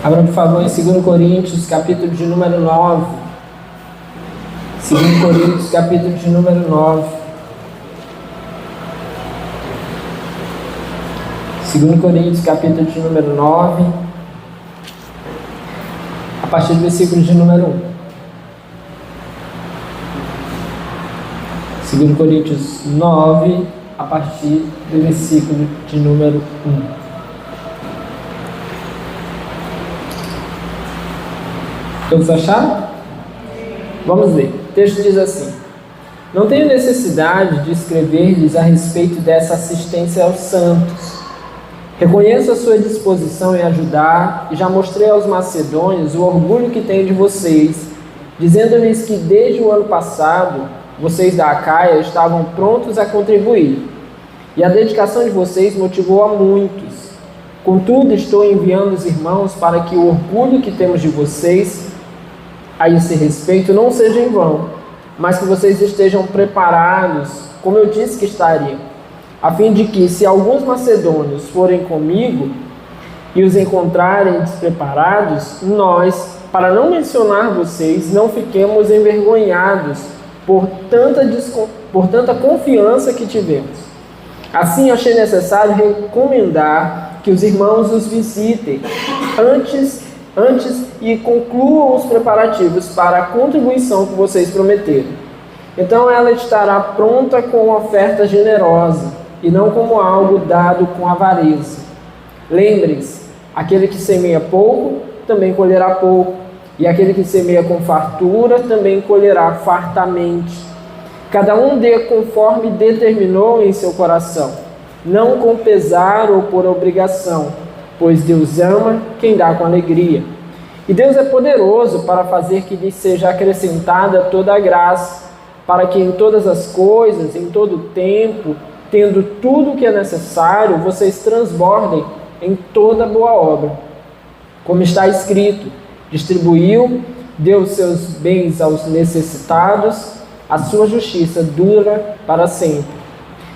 Abra, por favor, em 2 Coríntios, capítulo de número 9. 2 Coríntios, capítulo de número 9. 2 Coríntios, capítulo de número 9. A partir do versículo de número 1. 2 Coríntios 9, a partir do versículo de número 1. Todos acharam? Vamos ler. O texto diz assim: não tenho necessidade de escrever-lhes a respeito dessa assistência aos santos. Reconheço a sua disposição em ajudar e já mostrei aos macedônios o orgulho que tenho de vocês, dizendo-lhes que desde o ano passado vocês da Acaia estavam prontos a contribuir, e a dedicação de vocês motivou a muitos. Contudo, estou enviando os irmãos para que o orgulho que temos de vocês a esse respeito não seja em vão, mas que vocês estejam preparados, como eu disse que estariam, a fim de que, se alguns macedônios forem comigo e os encontrarem despreparados, nós, para não mencionar vocês, não fiquemos envergonhados por tanta confiança que tivemos. Assim, achei necessário recomendar que os irmãos os visitem antes e concluam os preparativos para a contribuição que vocês prometeram. Então ela estará pronta com uma oferta generosa e não como algo dado com avareza. Lembrem-se, aquele que semeia pouco também colherá pouco, e aquele que semeia com fartura também colherá fartamente. Cada um dê conforme determinou em seu coração, não com pesar ou por obrigação, pois Deus ama quem dá com alegria. E Deus é poderoso para fazer que lhe seja acrescentada toda a graça, para que em todas as coisas, em todo o tempo, tendo tudo o que é necessário, vocês transbordem em toda boa obra. Como está escrito, distribuiu, deu os seus bens aos necessitados, a sua justiça dura para sempre.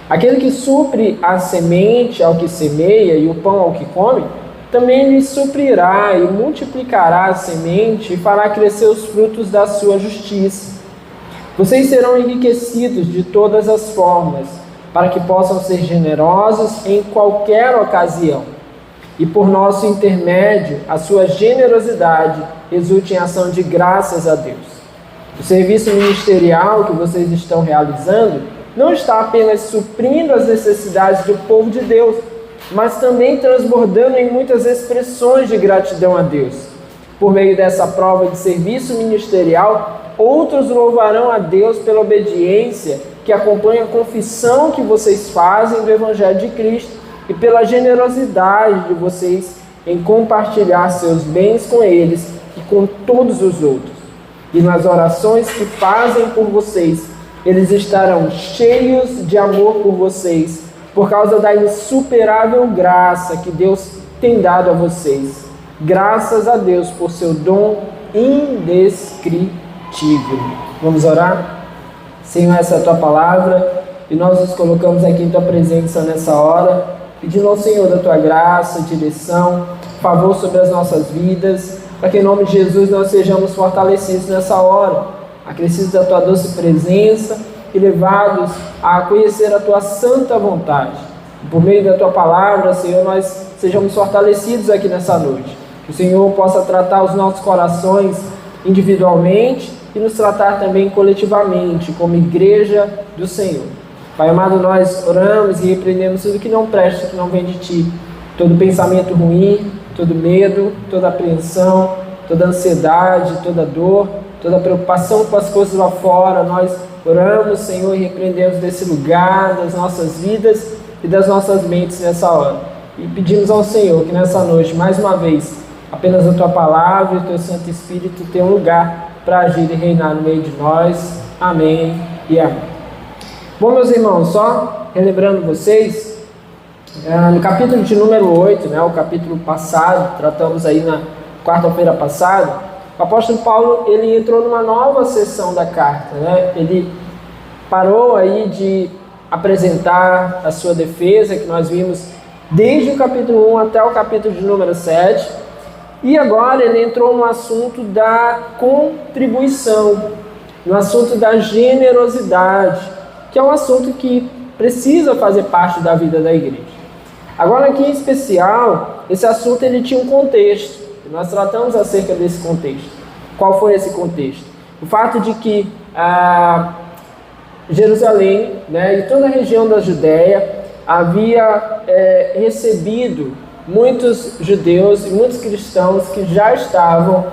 Aquele que supre a semente ao que semeia e o pão ao que come, também lhe suprirá e multiplicará a semente e fará crescer os frutos da sua justiça. Vocês serão enriquecidos de todas as formas, para que possam ser generosos em qualquer ocasião. E por nosso intermédio, a sua generosidade resulte em ação de graças a Deus. O serviço ministerial que vocês estão realizando não está apenas suprindo as necessidades do povo de Deus, mas também transbordando em muitas expressões de gratidão a Deus. Por meio dessa prova de serviço ministerial, outros louvarão a Deus pela obediência que acompanha a confissão que vocês fazem do Evangelho de Cristo e pela generosidade de vocês em compartilhar seus bens com eles e com todos os outros. E nas orações que fazem por vocês, eles estarão cheios de amor por vocês, por causa da insuperável graça que Deus tem dado a vocês. Graças a Deus por seu dom indescritível. Vamos orar? Senhor, essa é a Tua palavra e nós nos colocamos aqui em Tua presença nessa hora, pedindo ao Senhor da Tua graça, direção, favor sobre as nossas vidas, para que em nome de Jesus nós sejamos fortalecidos nessa hora, acrescidos da Tua doce presença e levados a conhecer a Tua santa vontade. E por meio da Tua palavra, Senhor, nós sejamos fortalecidos aqui nessa noite. Que o Senhor possa tratar os nossos corações individualmente e nos tratar também coletivamente, como igreja do Senhor. Pai amado, nós oramos e repreendemos tudo que não presta, que não vem de Ti. Todo pensamento ruim, todo medo, toda apreensão, toda ansiedade, toda dor, toda preocupação com as coisas lá fora, nós oramos, Senhor, e repreendemos desse lugar, das nossas vidas e das nossas mentes nessa hora. E pedimos ao Senhor que nessa noite, mais uma vez, apenas a Tua palavra e o Teu Santo Espírito tenham lugar para agir e reinar no meio de nós. Amém e amém. Bom, meus irmãos, só relembrando vocês, no capítulo de número 8, o capítulo passado, tratamos aí na quarta-feira passada, o apóstolo Paulo ele entrou numa nova seção da carta. Ele parou aí de apresentar a sua defesa, que nós vimos desde o capítulo 1 até o capítulo de número 7, E agora ele entrou no assunto da contribuição, no assunto da generosidade, que é um assunto que precisa fazer parte da vida da igreja. Agora aqui em especial, esse assunto ele tinha um contexto, e nós tratamos acerca desse contexto. Qual foi esse contexto? O fato de que Jerusalém, né, e toda a região da Judéia havia recebido muitos judeus e muitos cristãos que já estavam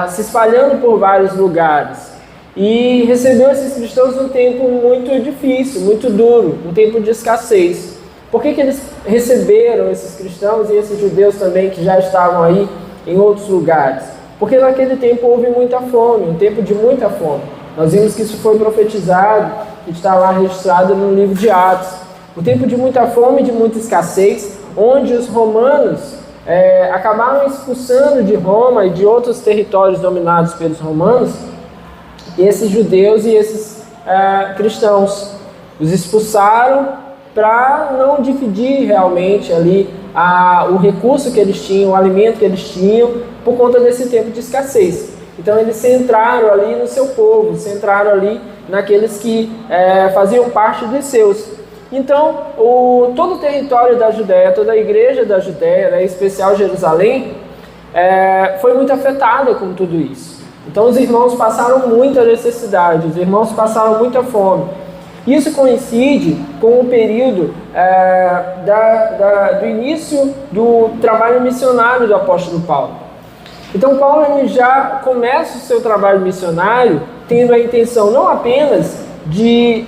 se espalhando por vários lugares. E recebeu esses cristãos num tempo muito difícil, muito duro, um tempo de escassez. Por que eles receberam esses cristãos e esses judeus também que já estavam aí em outros lugares? Porque naquele tempo houve muita fome, um tempo de muita fome. Nós vimos que isso foi profetizado, que está lá registrado no livro de Atos. Um tempo de muita fome e de muita escassez, onde os romanos acabaram expulsando de Roma e de outros territórios dominados pelos romanos esses judeus e esses cristãos. Os expulsaram para não dividir realmente ali o recurso que eles tinham, o alimento que eles tinham, por conta desse tempo de escassez. Então eles centraram ali no seu povo, centraram ali naqueles que faziam parte dos seus. Então, todo o território da Judéia, toda a igreja da Judéia, né, em especial Jerusalém, foi muito afetada com tudo isso. Então os irmãos passaram muita necessidade, os irmãos passaram muita fome. Isso coincide com o período do início do trabalho missionário do apóstolo Paulo. Então Paulo ele já começa o seu trabalho missionário tendo a intenção não apenas de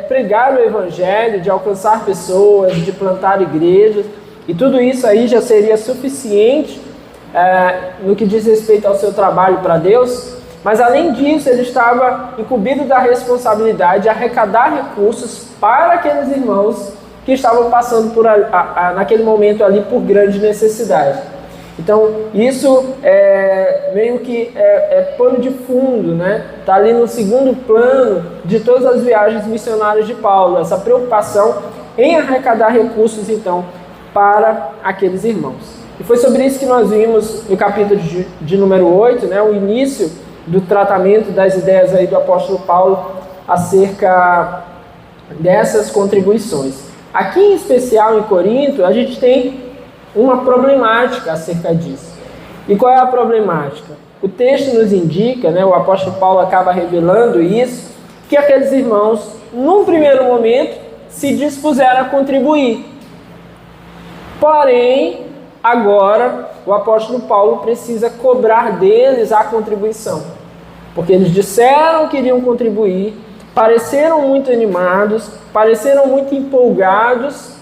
pregar o evangelho, de alcançar pessoas, de plantar igrejas, e tudo isso aí já seria suficiente no que diz respeito ao seu trabalho para Deus, mas além disso ele estava incumbido da responsabilidade de arrecadar recursos para aqueles irmãos que estavam passando naquele momento ali por grande necessidade. Então isso meio que pano de fundo, né? Está ali no segundo plano de todas as viagens missionárias de Paulo, essa preocupação em arrecadar recursos então para aqueles irmãos. E foi sobre isso que nós vimos no capítulo de número 8, né? O início do tratamento das ideias aí do apóstolo Paulo acerca dessas contribuições. Aqui em especial em Corinto, a gente tem uma problemática acerca disso. E qual é a problemática? O texto nos indica, né, o apóstolo Paulo acaba revelando isso, que aqueles irmãos, num primeiro momento, se dispuseram a contribuir. Porém, agora, o apóstolo Paulo precisa cobrar deles a contribuição. Porque eles disseram que iriam contribuir, pareceram muito animados, pareceram muito empolgados,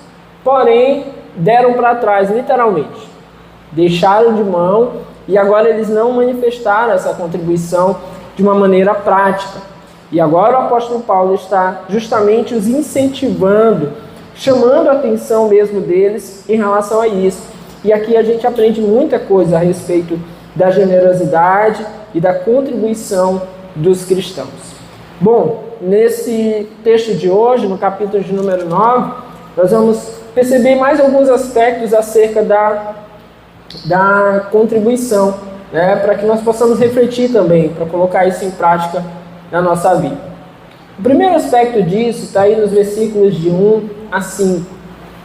porém, deram para trás, literalmente. Deixaram de mão e agora eles não manifestaram essa contribuição de uma maneira prática. E agora o apóstolo Paulo está justamente os incentivando, chamando a atenção mesmo deles em relação a isso. E aqui a gente aprende muita coisa a respeito da generosidade e da contribuição dos cristãos. Bom, nesse texto de hoje, no capítulo de número 9, nós vamos perceber mais alguns aspectos acerca da contribuição, né, para que nós possamos refletir também, para colocar isso em prática na nossa vida. O primeiro aspecto disso está aí nos versículos de 1 a 5.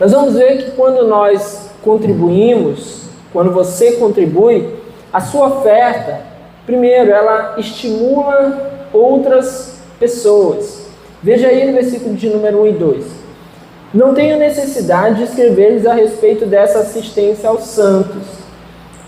Nós vamos ver que quando nós contribuímos, quando você contribui, a sua oferta, primeiro, ela estimula outras pessoas. Veja aí no versículo de número 1 e 2. Não tenho necessidade de escrever-lhes a respeito dessa assistência aos santos.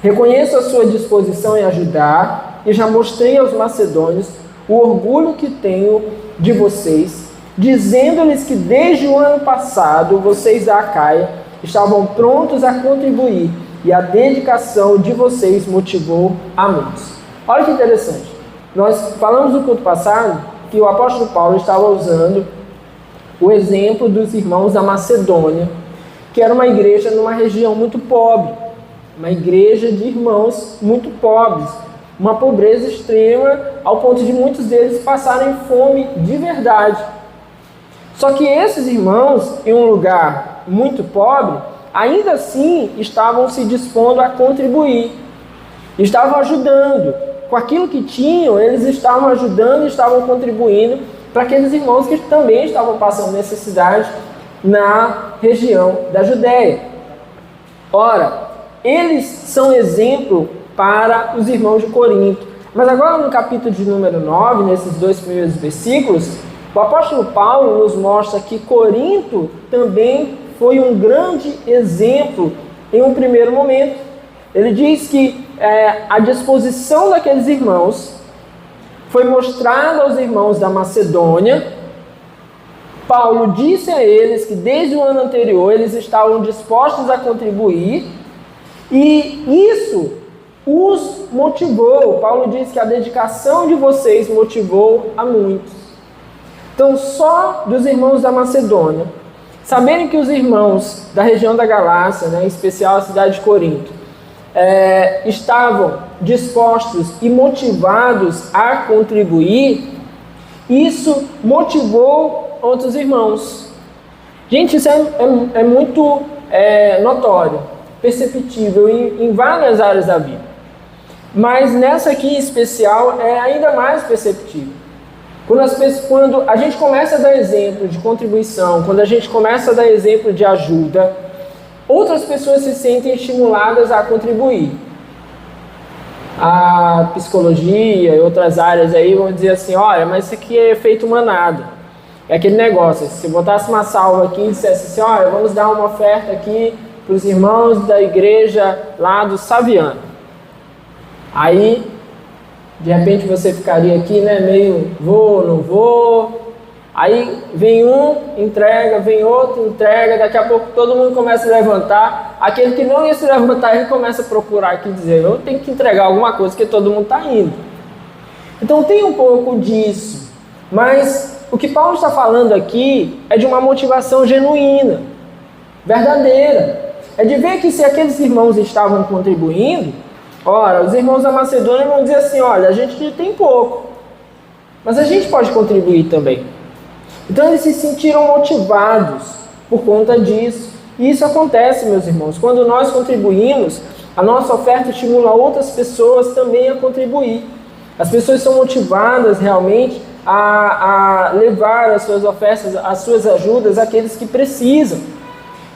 Reconheço a sua disposição em ajudar e já mostrei aos macedônios o orgulho que tenho de vocês, dizendo-lhes que desde o ano passado vocês da Acaia estavam prontos a contribuir e a dedicação de vocês motivou a muitos. Olha que interessante. Nós falamos no culto passado que o apóstolo Paulo estava usando o exemplo dos irmãos da Macedônia, que era uma igreja numa região muito pobre, uma igreja de irmãos muito pobres, uma pobreza extrema, ao ponto de muitos deles passarem fome de verdade. Só que esses irmãos, em um lugar muito pobre, ainda assim estavam se dispondo a contribuir. estavam ajudando. Com aquilo que tinham, eles estavam ajudando, estavam contribuindo para aqueles irmãos que também estavam passando necessidade na região da Judéia. Ora, eles são exemplo para os irmãos de Corinto. Mas agora no capítulo de número 9, nesses 2 primeiros versículos, o apóstolo Paulo nos mostra que Corinto também foi um grande exemplo em um primeiro momento. Ele diz que a disposição daqueles irmãos foi mostrada aos irmãos da Macedônia. Paulo disse a eles que desde o ano anterior eles estavam dispostos a contribuir, e isso os motivou. Paulo diz que a dedicação de vocês motivou a muitos. Então, só dos irmãos da Macedônia saberem que os irmãos da região da Galácia, em especial a cidade de Corinto, estavam dispostos e motivados a contribuir, isso motivou outros irmãos. Gente, isso é muito notório, perceptível em várias áreas da vida. Mas nessa aqui em especial é ainda mais perceptível. Quando a gente começa a dar exemplo de contribuição, quando a gente começa a dar exemplo de ajuda, outras pessoas se sentem estimuladas a contribuir. A psicologia e outras áreas aí vão dizer assim, olha, mas isso aqui é efeito manada. É aquele negócio, se botasse uma salva aqui e dissesse assim, olha, vamos dar uma oferta aqui para os irmãos da igreja lá do Saviano. Aí, de repente você ficaria aqui, meio vou, não vou. Aí vem um, entrega, vem outro, entrega, daqui a pouco todo mundo começa a levantar. Aquele que não ia se levantar, ele começa a procurar aqui e dizer, eu tenho que entregar alguma coisa porque todo mundo está indo. Então tem um pouco disso. Mas o que Paulo está falando aqui é de uma motivação genuína, verdadeira. É de ver que se aqueles irmãos estavam contribuindo, ora, os irmãos da Macedônia vão dizer assim, olha, a gente tem pouco, mas a gente pode contribuir também. Então eles se sentiram motivados por conta disso. E isso acontece, meus irmãos. Quando nós contribuímos, a nossa oferta estimula outras pessoas também a contribuir. As pessoas são motivadas realmente a levar as suas ofertas, as suas ajudas àqueles que precisam.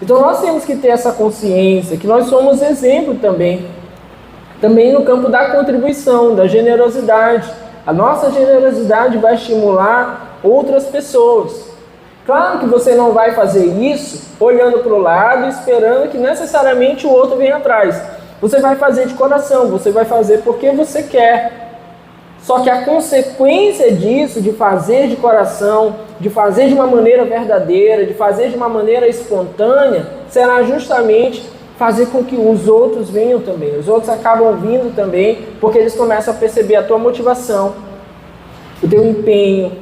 Então nós temos que ter essa consciência que nós somos exemplo também no campo da contribuição, da generosidade. A nossa generosidade vai estimular outras pessoas. Claro que você não vai fazer isso olhando para o lado e esperando que necessariamente o outro venha atrás. Você vai fazer de coração, você vai fazer porque você quer. Só que a consequência disso, de fazer de coração, de fazer de uma maneira verdadeira, de fazer de uma maneira espontânea, será justamente fazer com que os outros venham também. Os outros acabam vindo também, porque eles começam a perceber a tua motivação, o teu empenho,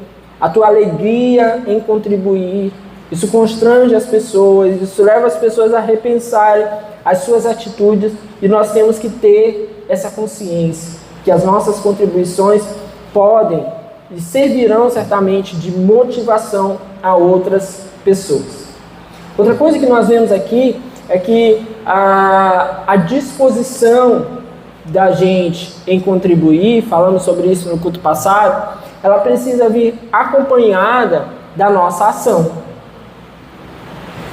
a tua alegria em contribuir. Isso constrange as pessoas, isso leva as pessoas a repensarem as suas atitudes, e nós temos que ter essa consciência que as nossas contribuições podem e servirão certamente de motivação a outras pessoas. Outra coisa que nós vemos aqui é que a disposição da gente em contribuir, falamos sobre isso no culto passado, ela precisa vir acompanhada da nossa ação.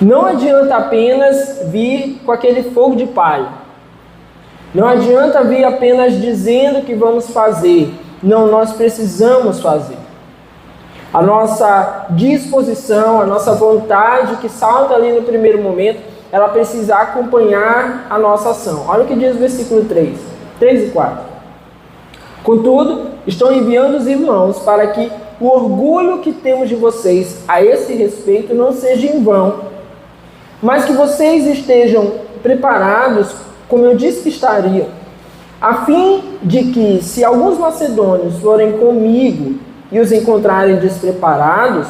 Não adianta apenas vir com aquele fogo de palha. Não adianta vir apenas dizendo que vamos fazer. Não, nós precisamos fazer. A nossa disposição, a nossa vontade que salta ali no primeiro momento, ela precisa acompanhar a nossa ação. Olha o que diz o versículo 3 e 4. Contudo, estou enviando os irmãos para que o orgulho que temos de vocês a esse respeito não seja em vão, mas que vocês estejam preparados, como eu disse que estariam, a fim de que, se alguns macedônios forem comigo e os encontrarem despreparados,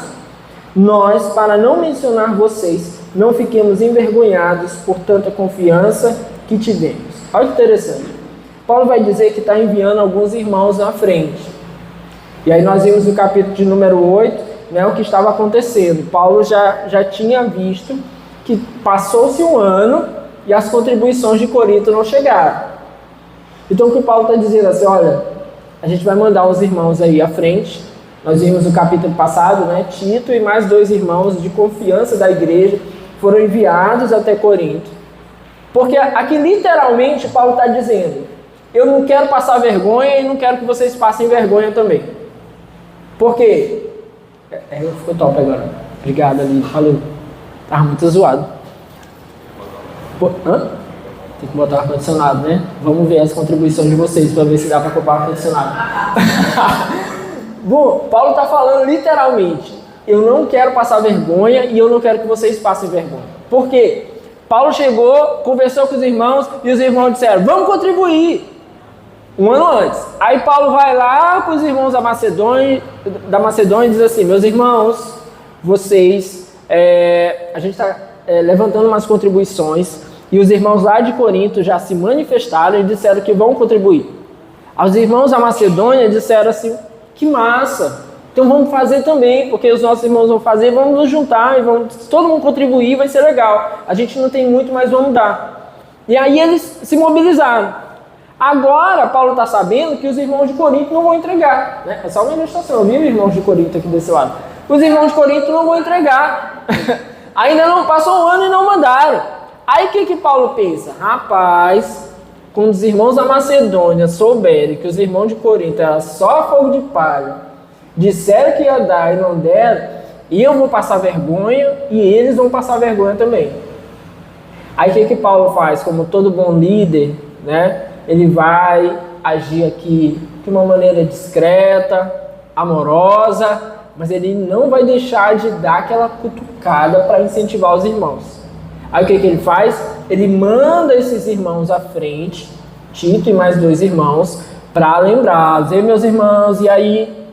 nós, para não mencionar vocês, não fiquemos envergonhados por tanta confiança que tivemos. Olha que interessante. Paulo vai dizer que está enviando alguns irmãos na frente. E aí nós vimos no capítulo de número 8, o que estava acontecendo. Paulo já tinha visto que passou-se um ano e as contribuições de Corinto não chegaram. Então o que Paulo está dizendo assim, olha, a gente vai mandar os irmãos aí à frente. Nós vimos no capítulo passado, né, Tito e mais 2 irmãos de confiança da igreja foram enviados até Corinto. Porque aqui literalmente Paulo está dizendo, eu não quero passar vergonha e não quero que vocês passem vergonha também. Por quê? Ficou top agora. Obrigado, ali. Falou. Tava muito zoado. Tem que botar o ar-condicionado, né? Vamos ver as contribuições de vocês para ver se dá para comprar o ar-condicionado. Bom, Paulo está falando literalmente, eu não quero passar vergonha e eu não quero que vocês passem vergonha. Por quê? Paulo chegou, conversou com os irmãos e os irmãos disseram, vamos contribuir. Um ano antes. Aí Paulo vai lá para os irmãos da Macedônia e diz assim, meus irmãos, vocês, a gente está levantando umas contribuições e os irmãos lá de Corinto já se manifestaram e disseram que vão contribuir. Os irmãos da Macedônia disseram assim, que massa, então vamos fazer também, porque os nossos irmãos vão fazer, vamos nos juntar e vamos todo mundo contribuir, vai ser legal. A gente não tem muito, mas vamos dar. E aí eles se mobilizaram. Agora Paulo está sabendo que os irmãos de Corinto não vão entregar, né? É só uma ilustração, viu, irmãos de Corinto aqui desse lado? Os irmãos de Corinto não vão entregar. Ainda não passou um ano e não mandaram. Aí o que Paulo pensa? Rapaz, quando os irmãos da Macedônia souberem que os irmãos de Corinto eram só fogo de palha, disseram que ia dar e não deram, e eu vou passar vergonha e eles vão passar vergonha também. Aí o que Paulo faz? Como todo bom líder, né? Ele vai agir aqui de uma maneira discreta, amorosa, mas ele não vai deixar de dar aquela cutucada para incentivar os irmãos. Aí o que ele faz? Ele manda esses irmãos à frente, Tito e mais 2 irmãos, para lembrar, meus irmãos, e aí?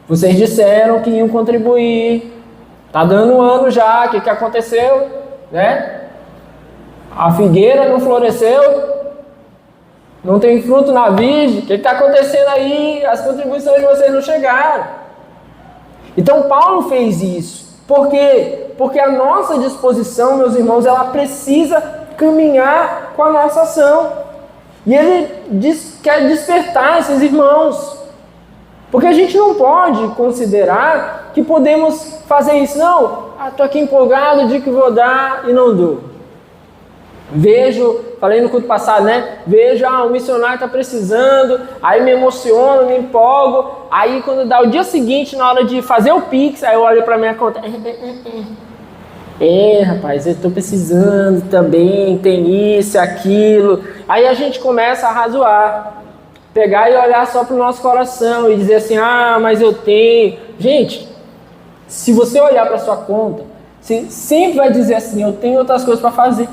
Vocês disseram que iam contribuir, tá dando um ano já, o que aconteceu? Né? A figueira não floresceu, não tem fruto na vide, o que está acontecendo aí? As contribuições de vocês não chegaram. Então Paulo fez isso. Por quê? Porque a nossa disposição, meus irmãos, ela precisa caminhar com a nossa ação. E ele quer despertar esses irmãos. Porque a gente não pode considerar que podemos fazer isso. Não, estou aqui empolgado, digo que vou dar e não dou. Vejo, falei no culto passado, né? Vejo, o missionário está precisando, aí me emociono, me empolgo. Aí quando dá o dia seguinte, na hora de fazer o Pix, aí eu olho para minha conta. Rapaz, eu estou precisando também, tem isso, aquilo. Aí a gente começa a razoar. Pegar e olhar só para o nosso coração e dizer assim, mas eu tenho. Gente, se você olhar para a sua conta, você sempre vai dizer assim, eu tenho outras coisas para fazer.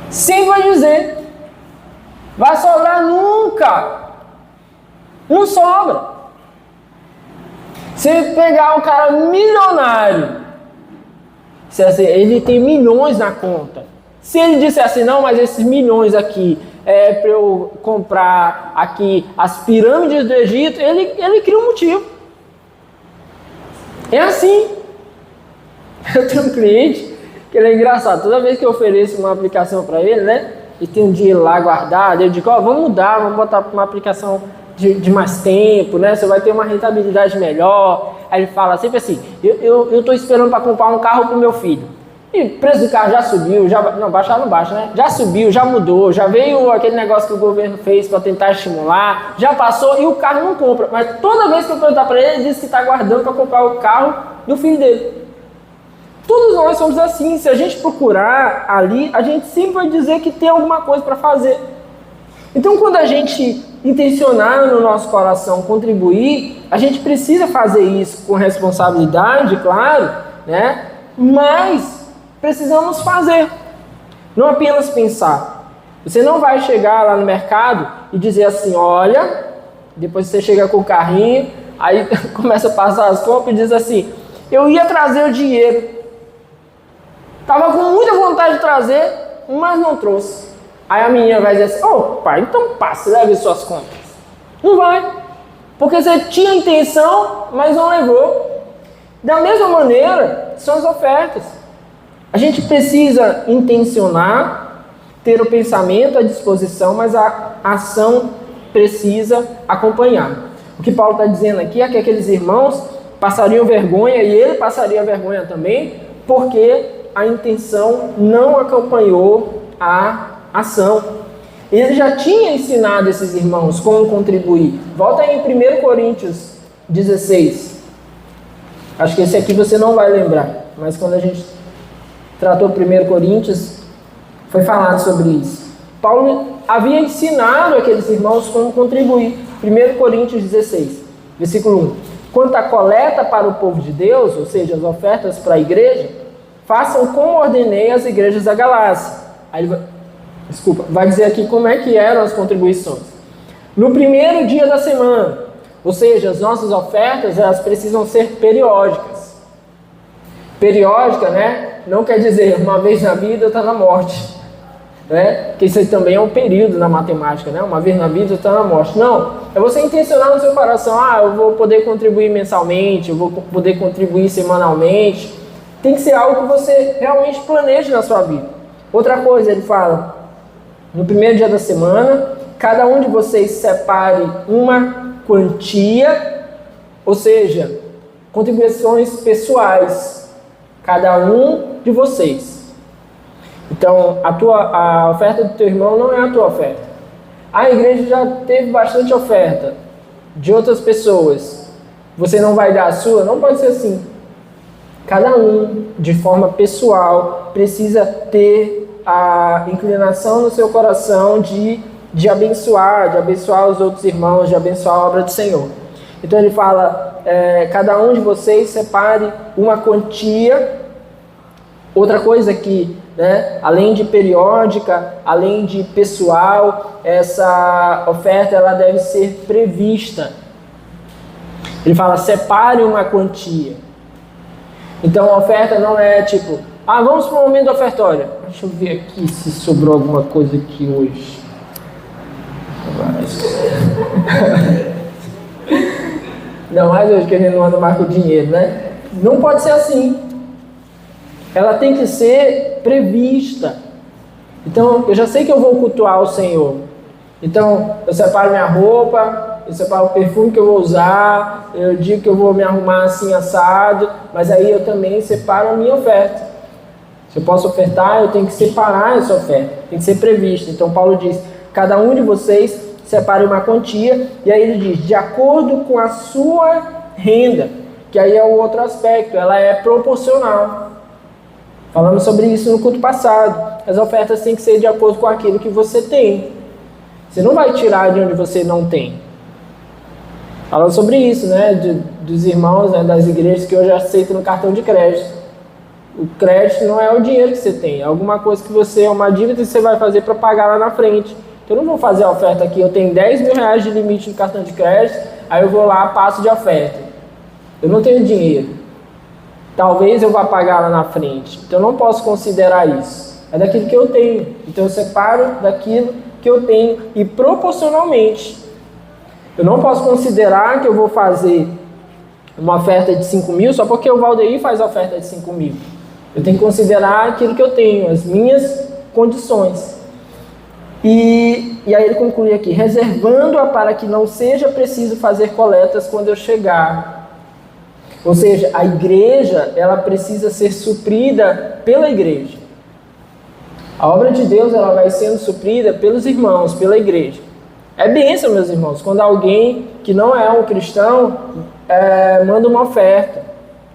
Sempre vai dizer. Vai sobrar nunca. Não sobra. Se pegar um cara milionário, ele tem milhões na conta. Se ele disser assim, não, mas esses milhões aqui é para eu comprar aqui as pirâmides do Egito, ele cria um motivo. É assim. Eu tenho um cliente que ele é engraçado. Toda vez que eu ofereço uma aplicação para ele, né? E tem um dinheiro lá guardado, eu digo, vamos mudar, vamos botar uma aplicação de mais tempo, né? Você vai ter uma rentabilidade melhor. Aí ele fala sempre assim, eu estou esperando para comprar um carro para o meu filho. E o preço do carro já subiu, baixar não baixa, né? Já subiu, já mudou, já veio aquele negócio que o governo fez para tentar estimular, já passou e o carro não compra. Mas toda vez que eu perguntar para ele, ele diz que está guardando para comprar o carro do filho dele. Todos nós somos assim, se a gente procurar ali, a gente sempre vai dizer que tem alguma coisa para fazer. Então quando a gente intencionar no nosso coração contribuir, a gente precisa fazer isso com responsabilidade, claro, né? Mas precisamos fazer, não apenas pensar. Você não vai chegar lá no mercado e dizer assim, olha, depois você chega com o carrinho, aí começa a passar as compras e diz assim, eu ia trazer o dinheiro, estava com muita vontade de trazer, mas não trouxe. Aí a menina vai dizer assim, pai, então passa, leve suas compras. Não vai, porque você tinha intenção, mas não levou. Da mesma maneira, são as ofertas. A gente precisa intencionar, ter o pensamento à disposição, mas a ação precisa acompanhar. O que Paulo está dizendo aqui é que aqueles irmãos passariam vergonha, e ele passaria vergonha também, porque a intenção não acompanhou a ação. Ele já tinha ensinado esses irmãos como contribuir. Volta aí em 1 Coríntios 16. Acho que esse aqui você não vai lembrar, mas quando a gente tratou 1 Coríntios, foi falado sobre isso. Paulo havia ensinado aqueles irmãos como contribuir. 1 Coríntios 16, versículo 1. Quanto à coleta para o povo de Deus, ou seja, as ofertas para a igreja, façam como ordenei as igrejas da Galácia. Aí ele vai dizer aqui como é que eram as contribuições. No primeiro dia da semana, ou seja, as nossas ofertas, elas precisam ser periódicas. Periódica, né? Não quer dizer uma vez na vida está na morte. Né? Porque isso aí também é um período na matemática, né? Uma vez na vida está na morte. Não, é você intencionar no seu coração, eu vou poder contribuir mensalmente, eu vou poder contribuir semanalmente. Tem que ser algo que você realmente planeje na sua vida. Outra coisa, ele fala, no primeiro dia da semana, cada um de vocês separe uma quantia, ou seja, contribuições pessoais, cada um de vocês. Então, a oferta do teu irmão não é a tua oferta. A igreja já teve bastante oferta de outras pessoas. Você não vai dar a sua? Não pode ser assim. Cada um, de forma pessoal, precisa ter a inclinação no seu coração de abençoar os outros irmãos, de abençoar a obra do Senhor. Então ele fala, cada um de vocês separe uma quantia. Outra coisa que, né, além de periódica, além de pessoal, essa oferta ela deve ser prevista. Ele fala, separe uma quantia. Então a oferta não é tipo, vamos para o momento do ofertório. Deixa eu ver aqui se sobrou alguma coisa aqui hoje. Não, mas hoje que a gente não anda mais com dinheiro, né? Não pode ser assim. Ela tem que ser prevista. Então, eu já sei que eu vou cultuar o Senhor. Então, eu separo minha roupa, eu separo o perfume que eu vou usar, eu digo que eu vou me arrumar assim assado, mas aí eu também separo a minha oferta. Se eu posso ofertar, eu tenho que separar essa oferta, tem que ser prevista. Então, Paulo diz, cada um de vocês separe uma quantia, e aí ele diz, de acordo com a sua renda, que aí é o outro aspecto, ela é proporcional. Falamos sobre isso no culto passado. As ofertas têm que ser de acordo com aquilo que você tem. Você não vai tirar de onde você não tem. Falamos sobre isso, né? Dos irmãos, né, das igrejas que hoje aceitam no cartão de crédito. O crédito não é o dinheiro que você tem. É alguma coisa que você, é uma dívida que você vai fazer para pagar lá na frente. Então eu não vou fazer a oferta aqui. Eu tenho 10 mil reais de limite no cartão de crédito. Aí eu vou lá, passo de oferta. Eu não tenho dinheiro. Talvez eu vá pagar lá na frente. Então eu não posso considerar isso. É daquilo que eu tenho. Então eu separo daquilo que eu tenho e proporcionalmente. Eu não posso considerar que eu vou fazer uma oferta de 5 mil só porque o Valdeir faz a oferta de 5 mil. Eu tenho que considerar aquilo que eu tenho, as minhas condições. E aí ele conclui aqui, reservando-a para que não seja preciso fazer coletas quando eu chegar. Ou seja, a igreja, ela precisa ser suprida pela igreja. A obra de Deus, ela vai sendo suprida pelos irmãos, pela igreja. É bênção, meus irmãos, quando alguém que não é um cristão manda uma oferta,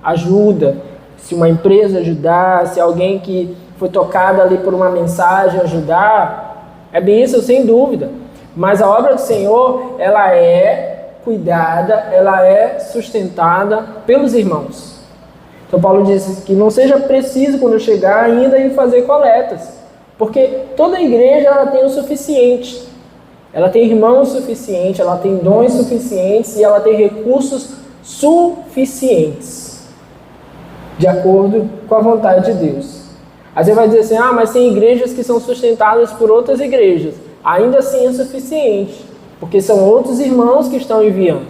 ajuda. Se uma empresa ajudar, se alguém que foi tocado ali por uma mensagem ajudar, é bênção sem dúvida. Mas a obra do Senhor, ela é cuidada, ela é sustentada pelos irmãos. Então Paulo diz que não seja preciso quando eu chegar ainda ir fazer coletas, porque toda igreja ela tem o suficiente, ela tem irmãos suficientes, ela tem dons suficientes e ela tem recursos suficientes, de acordo com a vontade de Deus. Aí você vai dizer assim, mas tem igrejas que são sustentadas por outras igrejas, ainda assim é suficiente, porque são outros irmãos que estão enviando.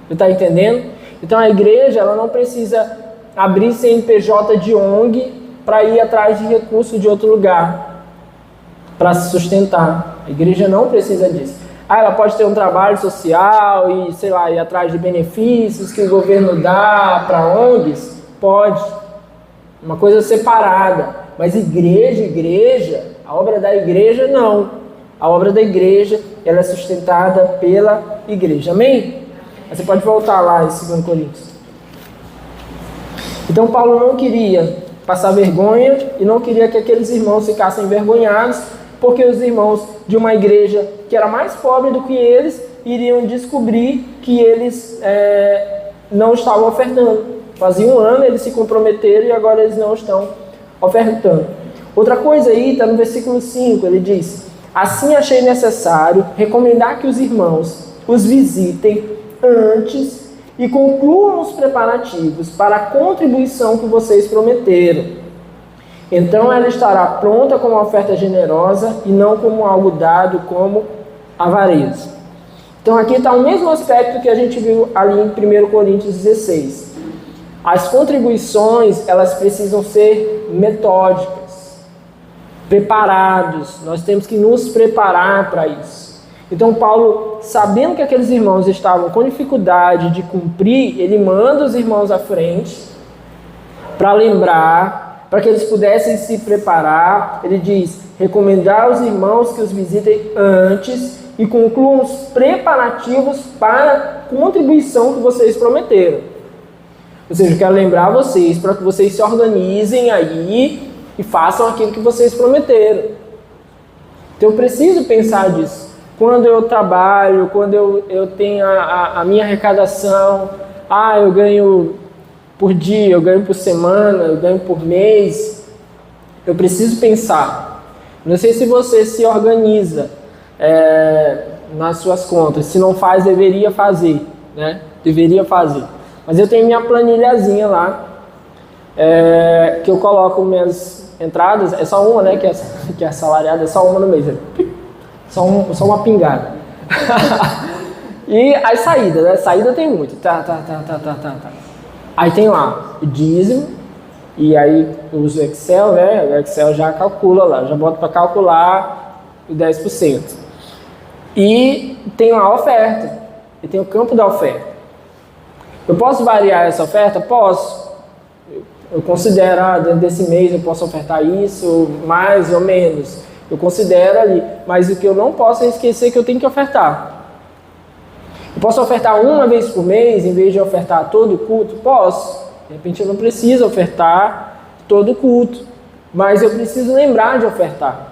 Você está entendendo? Então a igreja ela não precisa abrir CNPJ de ONG para ir atrás de recursos de outro lugar. para se sustentar. A igreja não precisa disso. Ela pode ter um trabalho social e, sei lá, ir atrás de benefícios que o governo dá para ONGs? Pode. Uma coisa separada. Mas igreja, a obra da igreja não. A obra da igreja, ela é sustentada pela igreja. Amém? Você pode voltar lá em 2 Coríntios. Então Paulo não queria passar vergonha e não queria que aqueles irmãos ficassem envergonhados, porque os irmãos de uma igreja que era mais pobre do que eles iriam descobrir que eles não estavam ofertando. Fazia um ano eles se comprometeram e agora eles não estão ofertando. Outra coisa aí está no versículo 5, ele diz: assim achei necessário recomendar que os irmãos os visitem antes e concluam os preparativos para a contribuição que vocês prometeram. Então ela estará pronta como uma oferta generosa e não como algo dado como avareza. Então aqui está o mesmo aspecto que a gente viu ali em 1 Coríntios 16. As contribuições, elas precisam ser metódicas, preparados. Nós temos que nos preparar para isso. Então Paulo, sabendo que aqueles irmãos estavam com dificuldade de cumprir, ele manda os irmãos à frente para lembrar, para que eles pudessem se preparar. Ele diz: recomendar aos irmãos que os visitem antes e concluam os preparativos para a contribuição que vocês prometeram. Ou seja, eu quero lembrar vocês para que vocês se organizem aí e façam aquilo que vocês prometeram. Então eu preciso pensar disso. Quando eu trabalho, quando eu tenho a minha arrecadação, eu ganho por dia, eu ganho por semana, eu ganho por mês, eu preciso pensar. Não sei se você se organiza nas suas contas. Se não faz, deveria fazer, né? Deveria fazer. Mas eu tenho minha planilhazinha lá, que eu coloco minhas entradas. É só uma, né? Que é assalariada, é só uma no mês. Só uma pingada. E as saídas, né? Saída tem muito. Tá. Aí tem lá o dízimo. E aí eu uso o Excel, né? O Excel já calcula lá. Já boto para calcular o 10%. E tem lá a oferta. E tem o campo da oferta. Eu posso variar essa oferta? Posso. Eu considero, dentro desse mês eu posso ofertar isso, mais ou menos. Eu considero ali, mas o que eu não posso é esquecer que eu tenho que ofertar. Eu posso ofertar uma vez por mês, em vez de ofertar todo culto? Posso. De repente eu não preciso ofertar todo culto, mas eu preciso lembrar de ofertar.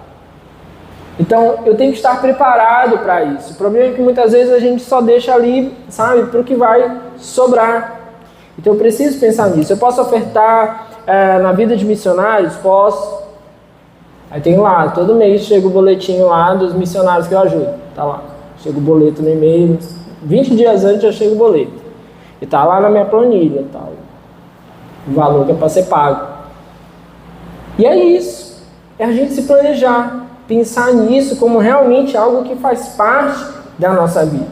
Então eu tenho que estar preparado para isso. O problema é que muitas vezes a gente só deixa ali, sabe, para o que vai sobrar. Então eu preciso pensar nisso. Eu posso ofertar na vida de missionários? Posso. Aí tem lá, todo mês chega o boletinho lá dos missionários que eu ajudo. Tá lá, chega o boleto no e-mail, 20 dias antes já chega o boleto. E tá lá na minha planilha, tá, o valor que é para ser pago. E é isso, é a gente se planejar, pensar nisso como realmente algo que faz parte da nossa vida.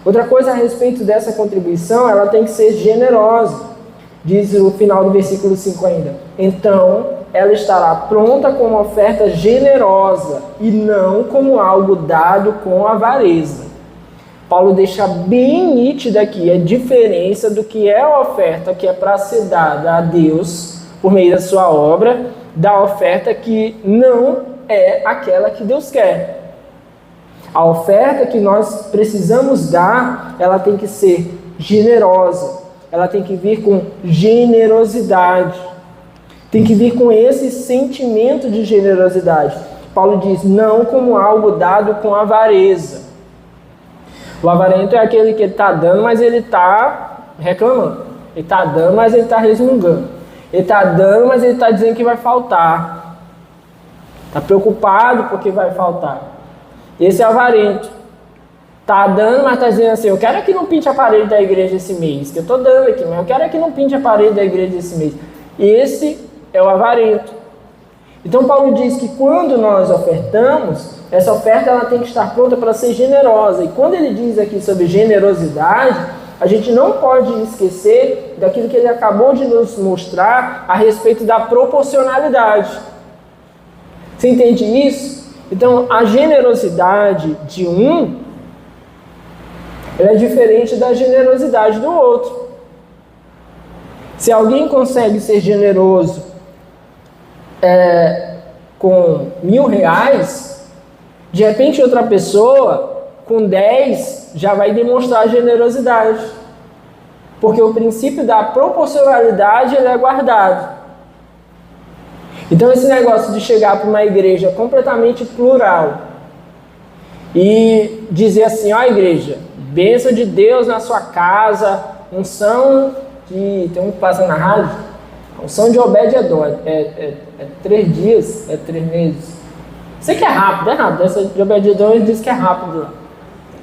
Outra coisa a respeito dessa contribuição, ela tem que ser generosa. Diz o final do versículo 5 ainda. Então ela estará pronta com uma oferta generosa e não como algo dado com avareza. Paulo deixa bem nítida aqui a diferença do que é a oferta que é para ser dada a Deus por meio da sua obra, da oferta que não é aquela que Deus quer. A oferta que nós precisamos dar, ela tem que ser generosa, ela tem que vir com generosidade. Tem que vir com esse sentimento de generosidade. Paulo diz, não como algo dado com avareza. O avarento é aquele que ele está dando, mas ele está reclamando. Ele está dando, mas ele está resmungando. Ele está dando, mas ele está dizendo que vai faltar. Está preocupado porque vai faltar. Esse é avarento. Está dando, mas está dizendo assim, eu quero que não pinte a parede da igreja esse mês. Que eu estou dando aqui, mas eu quero que não pinte a parede da igreja esse mês. Esse é o avarento. Então Paulo diz que quando nós ofertamos, essa oferta ela tem que estar pronta para ser generosa. E quando ele diz aqui sobre generosidade, a gente não pode esquecer daquilo que ele acabou de nos mostrar a respeito da proporcionalidade. Você entende isso? Então, a generosidade de um ela é diferente da generosidade do outro. Se alguém consegue ser generoso com R$1.000, de repente outra pessoa com 10 já vai demonstrar generosidade. Porque o princípio da proporcionalidade ele é guardado. Então esse negócio de chegar para uma igreja completamente plural e dizer assim, ó igreja, bênção de Deus na sua casa, unção de... tem um que passa na rádio, unção de Obed-Edom, é 3 dias, é 3 meses. Sei que é rápido, essa de Obed-Edom ele diz que é rápido lá.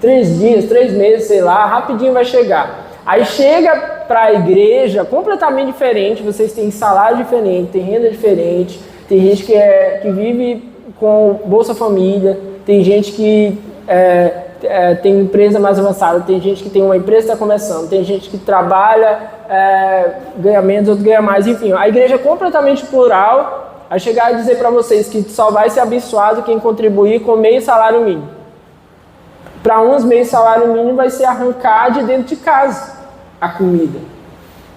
3 dias, 3 meses, sei lá, rapidinho vai chegar. Aí chega para a igreja completamente diferente, vocês têm salário diferente, tem renda diferente, tem gente que vive com Bolsa Família, tem gente que tem empresa mais avançada, tem gente que tem uma empresa que está começando, tem gente que trabalha, ganha menos, outro ganha mais, enfim, a igreja é completamente plural, a chegar e dizer para vocês que só vai ser abençoado quem contribuir com meio salário mínimo. Para uns, meio salário mínimo vai ser arrancar de dentro de casa a comida.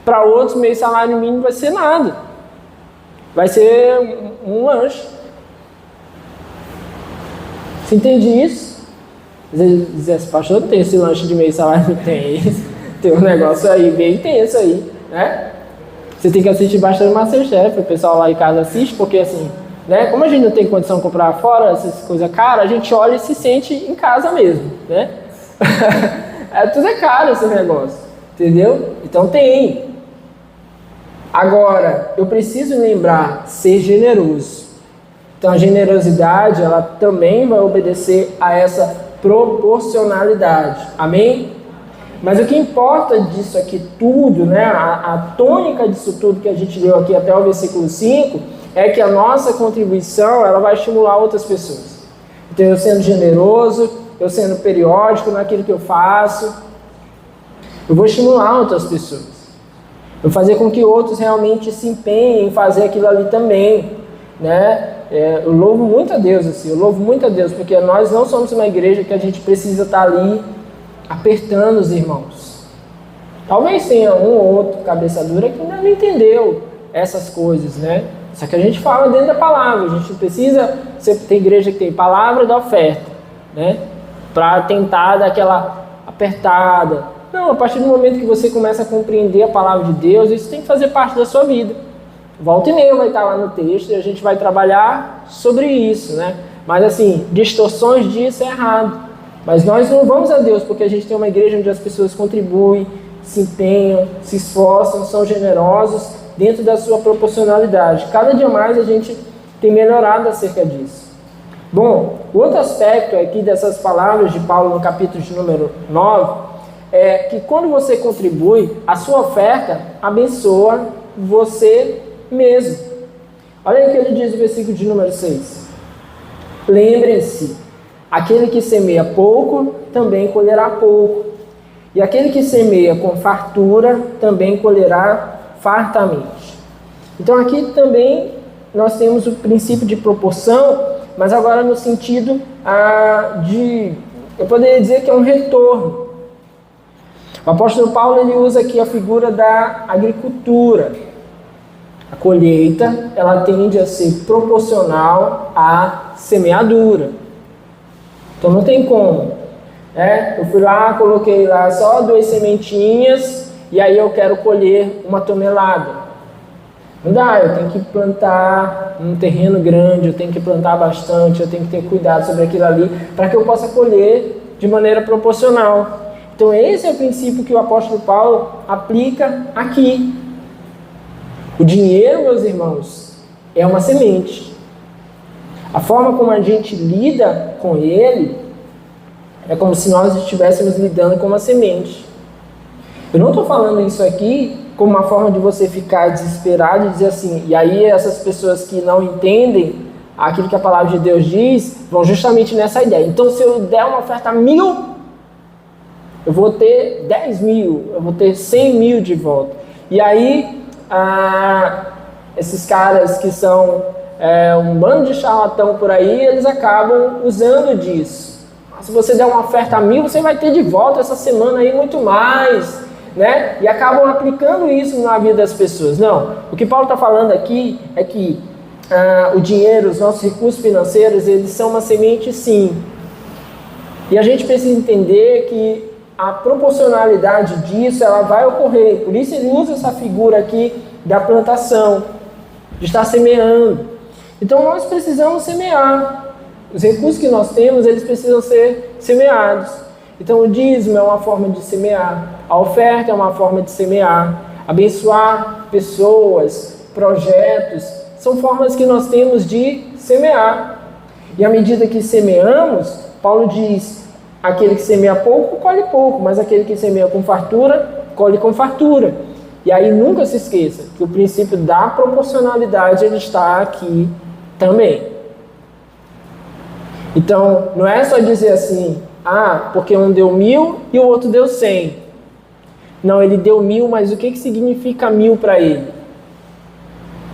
Para outros, meio salário mínimo vai ser nada. Vai ser um lanche. Você entende isso? Dizer assim, pastor, tem esse lanche de meio salário? Tem um negócio aí bem intenso aí, né? Você tem que assistir bastante Masterchef, o pessoal lá em casa assiste, porque assim, né? Como a gente não tem condição de comprar fora essas coisas caras, a gente olha e se sente em casa mesmo, né? Tudo é caro esse negócio, entendeu? Então tem. Agora, eu preciso lembrar, ser generoso. Então a generosidade, ela também vai obedecer a essa proporcionalidade, amém? Mas o que importa disso aqui tudo, né? A tônica disso tudo que a gente leu aqui até o versículo 5, é que a nossa contribuição ela vai estimular outras pessoas. Então eu sendo generoso, eu sendo periódico naquilo que eu faço, eu vou estimular outras pessoas. Eu vou fazer com que outros realmente se empenhem em fazer aquilo ali também, né? Eu louvo muito a Deus, assim, porque nós não somos uma igreja que a gente precisa estar ali apertando os irmãos. Talvez tenha um ou outro cabeça dura que ainda não entendeu essas coisas, né? Só que a gente fala dentro da palavra, a gente precisa, tem igreja que tem palavra da oferta, né? Para tentar dar aquela apertada. Não, a partir do momento que você começa a compreender a palavra de Deus, isso tem que fazer parte da sua vida. Volta e meia vai estar lá no texto e a gente vai trabalhar sobre isso, né? Mas assim, distorções disso é errado. Mas nós louvamos a Deus porque a gente tem uma igreja onde as pessoas contribuem, se empenham, se esforçam, são generosos dentro da sua proporcionalidade. Cada dia mais a gente tem melhorado acerca disso. Bom, o outro aspecto aqui dessas palavras de Paulo no capítulo de número 9 é que quando você contribui, a sua oferta abençoa você mesmo. Olha aí o que ele diz no versículo de número 6. Lembrem-se, aquele que semeia pouco, também colherá pouco. E aquele que semeia com fartura, também colherá fartamente. Então aqui também nós temos o princípio de proporção, mas agora no sentido eu poderia dizer que é um retorno. O apóstolo Paulo ele usa aqui a figura da agricultura. A colheita ela tende a ser proporcional à semeadura. Então não tem como. Eu fui lá, coloquei lá só 2 sementinhas e aí eu quero colher 1 tonelada. Não dá, eu tenho que plantar um terreno grande, eu tenho que plantar bastante, eu tenho que ter cuidado sobre aquilo ali para que eu possa colher de maneira proporcional. Então esse é o princípio que o apóstolo Paulo aplica aqui. O dinheiro, meus irmãos, é uma semente. A forma como a gente lida com ele é como se nós estivéssemos lidando com uma semente. Eu não estou falando isso aqui como uma forma de você ficar desesperado e dizer assim, e aí essas pessoas que não entendem aquilo que a palavra de Deus diz, vão justamente nessa ideia. Então se eu der uma oferta 1.000, eu vou ter 10.000, eu vou ter 100.000 de volta. E aí, esses caras que são um bando de charlatão por aí, eles acabam usando disso. Se você der uma oferta a 1.000, você vai ter de volta essa semana aí muito mais, né? E acabam aplicando isso na vida das pessoas. Não, o que Paulo está falando aqui é que o dinheiro, os nossos recursos financeiros, eles são uma semente, sim. E a gente precisa entender que a proporcionalidade disso, ela vai ocorrer. Por isso ele usa essa figura aqui da plantação, de estar semeando. Então nós precisamos semear. Os recursos que nós temos, eles precisam ser semeados. Então o dízimo é uma forma de semear. A oferta é uma forma de semear. Abençoar pessoas, projetos, são formas que nós temos de semear. E à medida que semeamos, Paulo diz, aquele que semeia pouco, colhe pouco, mas aquele que semeia com fartura, colhe com fartura. E aí nunca se esqueça que o princípio da proporcionalidade, ele está aqui também. Então, não é só dizer assim, porque um deu 1.000 e o outro deu 100. Não, ele deu 1.000, mas o que significa 1.000 para ele?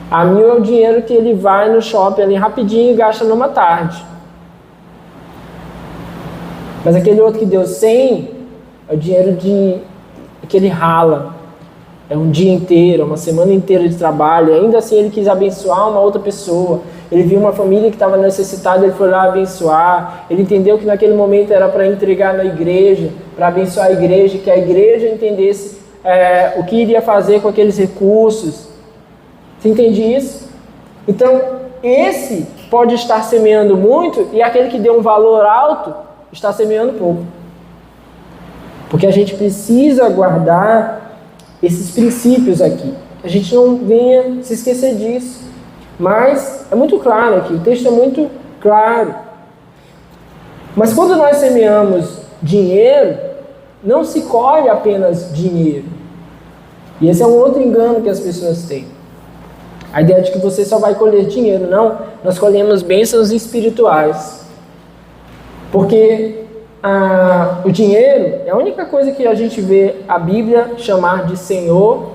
1.000 é o dinheiro que ele vai no shopping ali rapidinho e gasta numa tarde. Mas aquele outro que deu 100 é o dinheiro que ele rala. É um dia inteiro, uma semana inteira de trabalho. Ainda assim ele quis abençoar uma outra pessoa. Ele viu uma família que estava necessitada, ele foi lá abençoar. Ele entendeu que naquele momento era para entregar na igreja, para abençoar a igreja, que a igreja entendesse o que iria fazer com aqueles recursos. Você entende isso? Então, esse pode estar semeando muito e aquele que deu um valor alto está semeando pouco. Porque a gente precisa guardar esses princípios aqui. A gente não venha se esquecer disso. Mas é muito claro aqui, o texto é muito claro. Mas quando nós semeamos dinheiro, não se colhe apenas dinheiro. E esse é um outro engano que as pessoas têm. A ideia de que você só vai colher dinheiro. Não, nós colhemos bênçãos espirituais. Porque o dinheiro é a única coisa que a gente vê a Bíblia chamar de Senhor,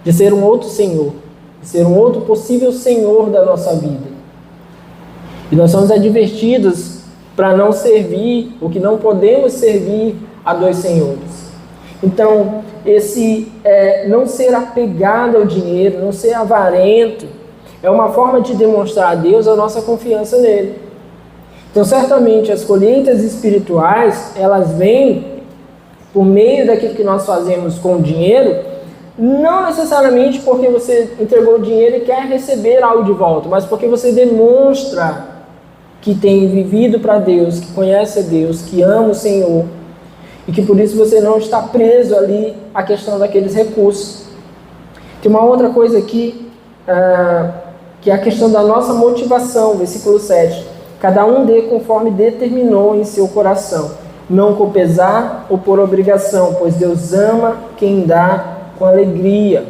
de ser um outro Senhor, de ser um outro possível Senhor da nossa vida. E nós somos advertidos para não servir, ou que não podemos servir a dois senhores. Então, esse não ser apegado ao dinheiro, não ser avarento, é uma forma de demonstrar a Deus a nossa confiança nele. Então, certamente, as colheitas espirituais, elas vêm por meio daquilo que nós fazemos com o dinheiro, não necessariamente porque você entregou o dinheiro e quer receber algo de volta, mas porque você demonstra que tem vivido para Deus, que conhece a Deus, que ama o Senhor, e que por isso você não está preso ali à questão daqueles recursos. Tem uma outra coisa aqui, que é a questão da nossa motivação, versículo 7. Cada um dê conforme determinou em seu coração, não com pesar ou por obrigação, pois Deus ama quem dá com alegria.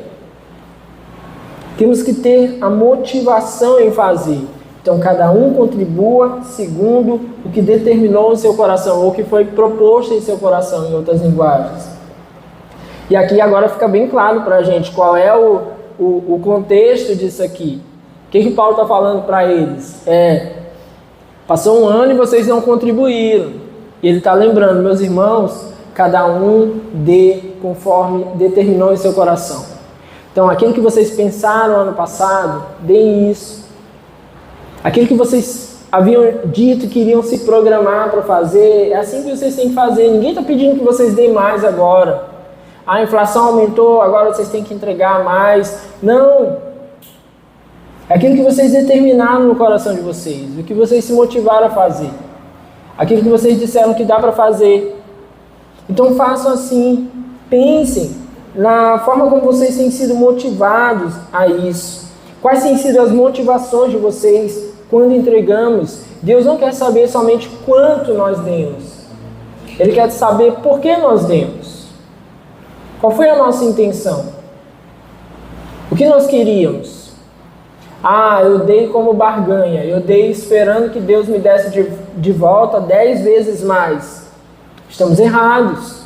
Temos que ter a motivação em fazer. Então, cada um contribua segundo o que determinou em seu coração, ou o que foi proposto em seu coração, em outras linguagens. E aqui agora fica bem claro para a gente qual é o contexto disso aqui. O que Paulo está falando para eles? Passou um ano e vocês não contribuíram. E ele está lembrando, meus irmãos, cada um dê conforme determinou em seu coração. Então, aquilo que vocês pensaram ano passado, deem isso. Aquilo que vocês haviam dito que iriam se programar para fazer, é assim que vocês têm que fazer. Ninguém está pedindo que vocês deem mais agora. A inflação aumentou, agora vocês têm que entregar mais. Não. É aquilo que vocês determinaram no coração de vocês, o que vocês se motivaram a fazer. Aquilo que vocês disseram que dá para fazer. Então façam assim, pensem na forma como vocês têm sido motivados a isso. Quais têm sido as motivações de vocês quando entregamos? Deus não quer saber somente quanto nós demos. Ele quer saber por que nós demos. Qual foi a nossa intenção? O que nós queríamos? Eu dei como barganha. Eu dei esperando que Deus me desse de volta 10 vezes mais. Estamos errados.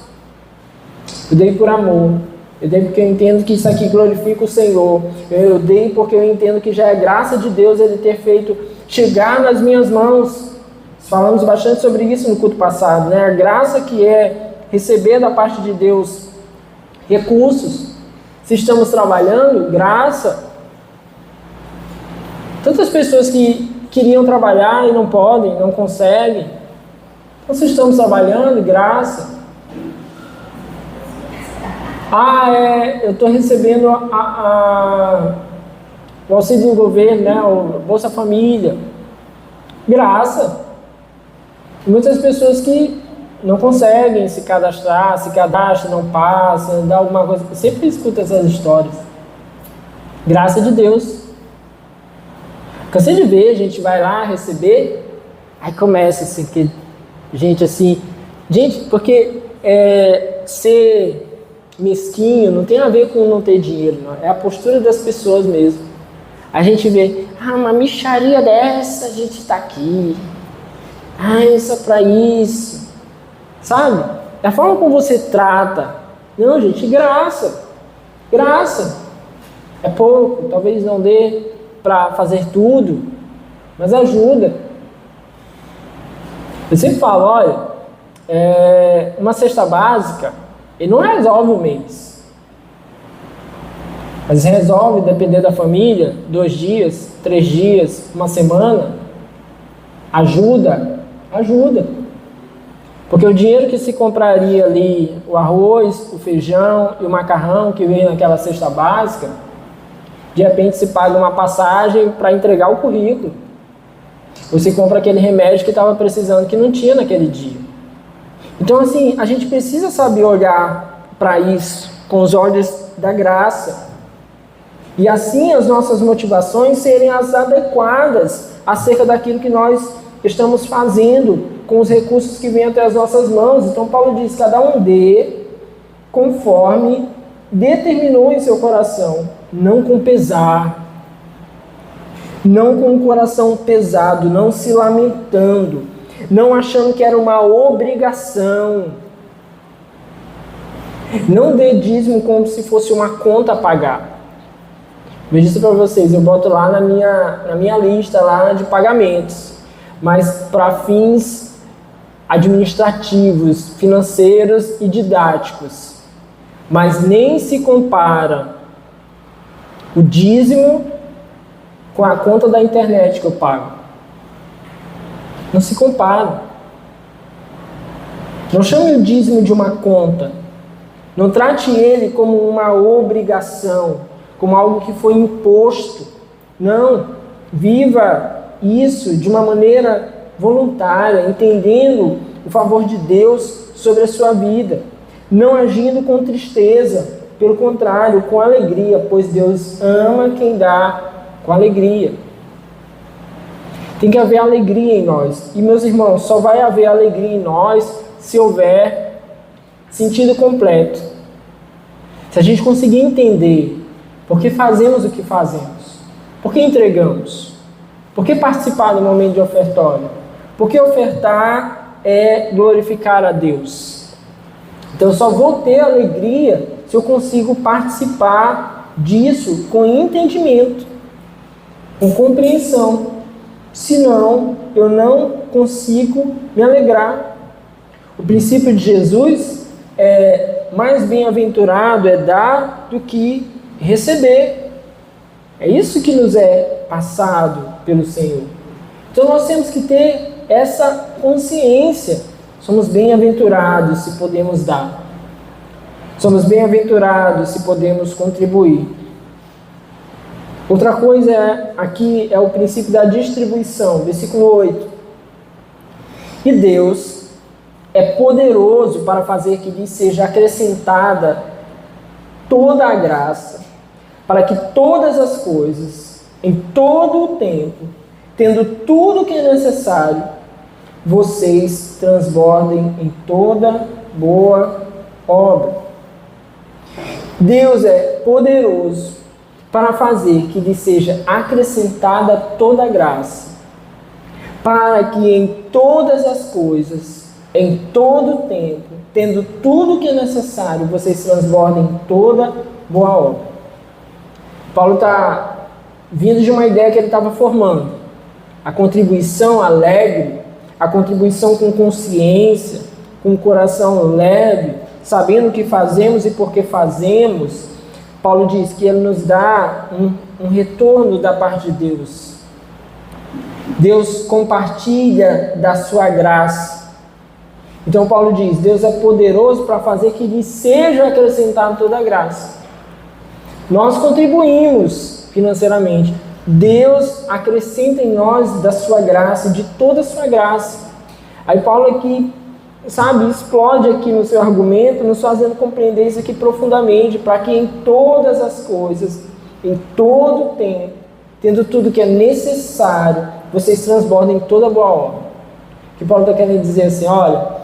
Eu dei por amor. Eu dei porque eu entendo que isso aqui glorifica o Senhor. Eu dei porque eu entendo que já é graça de Deus Ele ter feito chegar nas minhas mãos. Falamos bastante sobre isso no culto passado, né? A graça que é receber da parte de Deus recursos. Se estamos trabalhando, graça. Tantas pessoas que queriam trabalhar e não podem, não conseguem. Então, se estamos trabalhando, graça. Eu estou recebendo o auxílio do governo, né? O Bolsa Família. Graça. Muitas pessoas que não conseguem se cadastram, não passam, dá alguma coisa. Eu sempre escuto essas histórias. Graça de Deus. Cansei de ver, a gente vai lá receber, aí começa assim, que gente assim, porque ser mesquinho não tem a ver com não ter dinheiro, não. É a postura das pessoas mesmo. A gente vê, uma mixaria dessa, a gente está aqui, isso é para isso, sabe? É a forma como você trata. Não, gente, graça, é pouco, talvez não dê para fazer tudo, mas ajuda. Eu sempre falo, olha, uma cesta básica, ele não resolve o mês, mas resolve, depender da família, 2 dias, 3 dias, uma semana. Ajuda. Porque o dinheiro que se compraria ali, o arroz, o feijão e o macarrão que vem naquela cesta básica, de repente se paga uma passagem para entregar o currículo. Você compra aquele remédio que estava precisando, que não tinha naquele dia. Então, assim, a gente precisa saber olhar para isso com os olhos da graça. E assim as nossas motivações serem as adequadas acerca daquilo que nós estamos fazendo com os recursos que vêm até as nossas mãos. Então, Paulo diz, cada um dê conforme determinou em seu coração, não com pesar, não com o coração pesado, não se lamentando, não achando que era uma obrigação. Não dê dízimo como se fosse uma conta a pagar. Eu disse para vocês, eu boto lá na minha lista lá de pagamentos, mas para fins administrativos, financeiros e didáticos. Mas nem se compara o dízimo com a conta da internet que eu pago. Não se compara. Não chame o dízimo de uma conta. Não trate ele como uma obrigação, como algo que foi imposto. Não. Viva isso de uma maneira voluntária, entendendo o favor de Deus sobre a sua vida. Não agindo com tristeza, pelo contrário, com alegria, pois Deus ama quem dá com alegria. Tem que haver alegria em nós. E, meus irmãos, só vai haver alegria em nós se houver sentido completo. Se a gente conseguir entender por que fazemos o que fazemos, por que entregamos, por que participar do momento de ofertório, por que ofertar é glorificar a Deus. Então eu só vou ter alegria se eu consigo participar disso com entendimento, com compreensão. Senão, eu não consigo me alegrar. O princípio de Jesus é mais bem-aventurado é dar do que receber. É isso que nos é passado pelo Senhor. Então nós temos que ter essa consciência. Somos bem-aventurados se podemos dar. Somos bem-aventurados se podemos contribuir. Outra coisa aqui é o princípio da distribuição, versículo 8. E Deus é poderoso para fazer que lhe seja acrescentada toda a graça, para que todas as coisas, em todo o tempo, tendo tudo o que é necessário, vocês transbordem em toda boa obra. Deus é poderoso para fazer que lhe seja acrescentada toda a graça, para que em todas as coisas em todo tempo, tendo tudo o que é necessário, vocês transbordem toda boa obra. Paulo está vindo de uma ideia que ele estava formando. A contribuição alegre, a contribuição com consciência, com o coração leve, sabendo o que fazemos e por que fazemos. Paulo diz que ele nos dá um retorno da parte de Deus. Deus compartilha da sua graça. Então Paulo diz, Deus é poderoso para fazer que lhe seja acrescentado toda a graça. Nós contribuímos financeiramente. Deus acrescenta em nós da sua graça, de toda a sua graça. Aí Paulo aqui, explode aqui no seu argumento, nos fazendo compreender isso aqui profundamente, para que em todas as coisas, em todo o tempo, tendo tudo que é necessário, vocês transbordem toda boa obra. Que Paulo está querendo dizer assim, olha,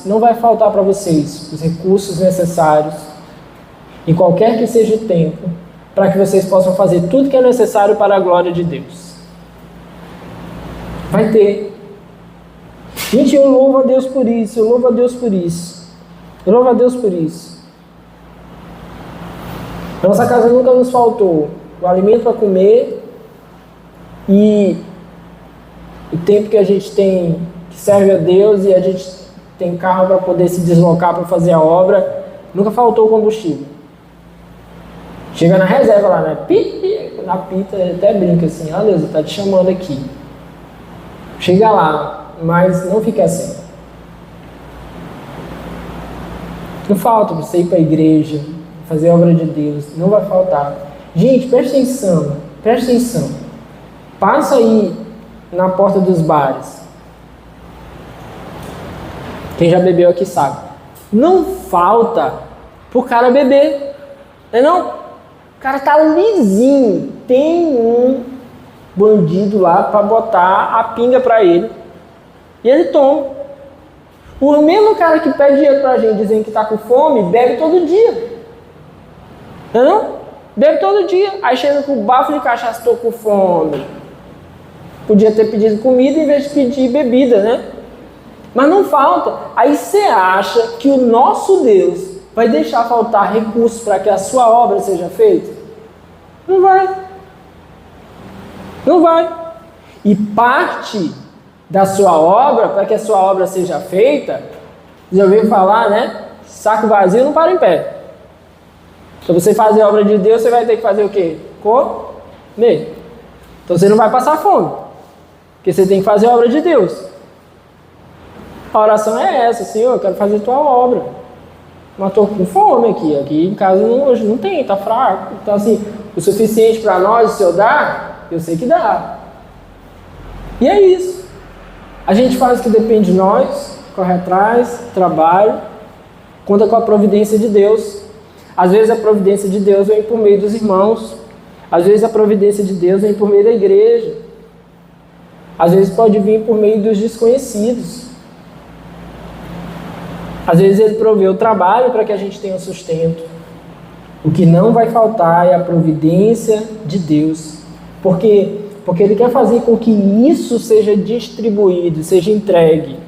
não vai faltar para vocês os recursos necessários, em qualquer que seja o tempo, para que vocês possam fazer tudo que é necessário para a glória de Deus. Vai ter. Gente, eu louvo a Deus por isso, eu louvo a Deus por isso. Eu louvo a Deus por isso. Nossa casa nunca nos faltou o alimento para comer e o tempo que a gente tem, que serve a Deus, e a gente tem carro para poder se deslocar para fazer a obra. Nunca faltou combustível. Chega na reserva lá, né? Na pita, até brinca assim, Deus está te chamando aqui. Chega lá, mas não fica assim. Não falta você ir para a igreja, fazer a obra de Deus, não vai faltar. Gente, presta atenção. Passa aí na porta dos bares. Quem já bebeu aqui sabe. Não falta pro cara beber, não? O cara tá lisinho, tem um bandido lá para botar a pinga para ele e ele toma. O mesmo cara que pede dinheiro pra gente dizendo que tá com fome, bebe todo dia, não? Bebe todo dia, aí chega com o bafo de cachaça, tô com fome. Podia ter pedido comida em vez de pedir bebida, né? Mas não falta. Aí você acha que o nosso Deus vai deixar faltar recursos para que a sua obra seja feita? Não vai. Não vai. E parte da sua obra, para que a sua obra seja feita, já ouviu falar, né? Saco vazio não para em pé. Para você fazer a obra de Deus, você vai ter que fazer o quê? Comer. Então você não vai passar fome, porque você tem que fazer a obra de Deus. A oração é essa, Senhor, eu quero fazer a tua obra. Mas estou com fome aqui em casa hoje não tem, está fraco. Então assim, o suficiente para nós, o Senhor dá? Eu sei que dá. E é isso. A gente faz o que depende de nós, corre atrás, trabalha, conta com a providência de Deus. Às vezes a providência de Deus vem por meio dos irmãos. Às vezes a providência de Deus vem por meio da igreja. Às vezes pode vir por meio dos desconhecidos. Às vezes ele provê o trabalho para que a gente tenha um sustento. O que não vai faltar é a providência de Deus. Porque ele quer fazer com que isso seja distribuído, seja entregue.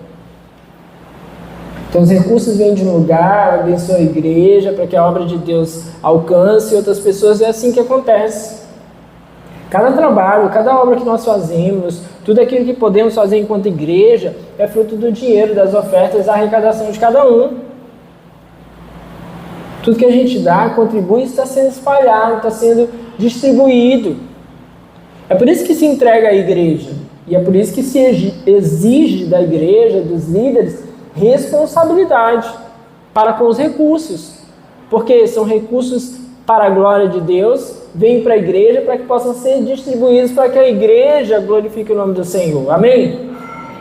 Então os recursos vêm de um lugar, abençoa a igreja, para que a obra de Deus alcance outras pessoas. É assim que acontece. Cada trabalho, cada obra que nós fazemos, tudo aquilo que podemos fazer enquanto igreja, é fruto do dinheiro, das ofertas, da arrecadação de cada um. Tudo que a gente dá, contribui, está sendo espalhado, está sendo distribuído. É por isso que se entrega à igreja. E é por isso que se exige da igreja, dos líderes, responsabilidade para com os recursos. Porque são recursos para a glória de Deus, vêm para a igreja para que possam ser distribuídos para que a igreja glorifique o nome do Senhor. Amém?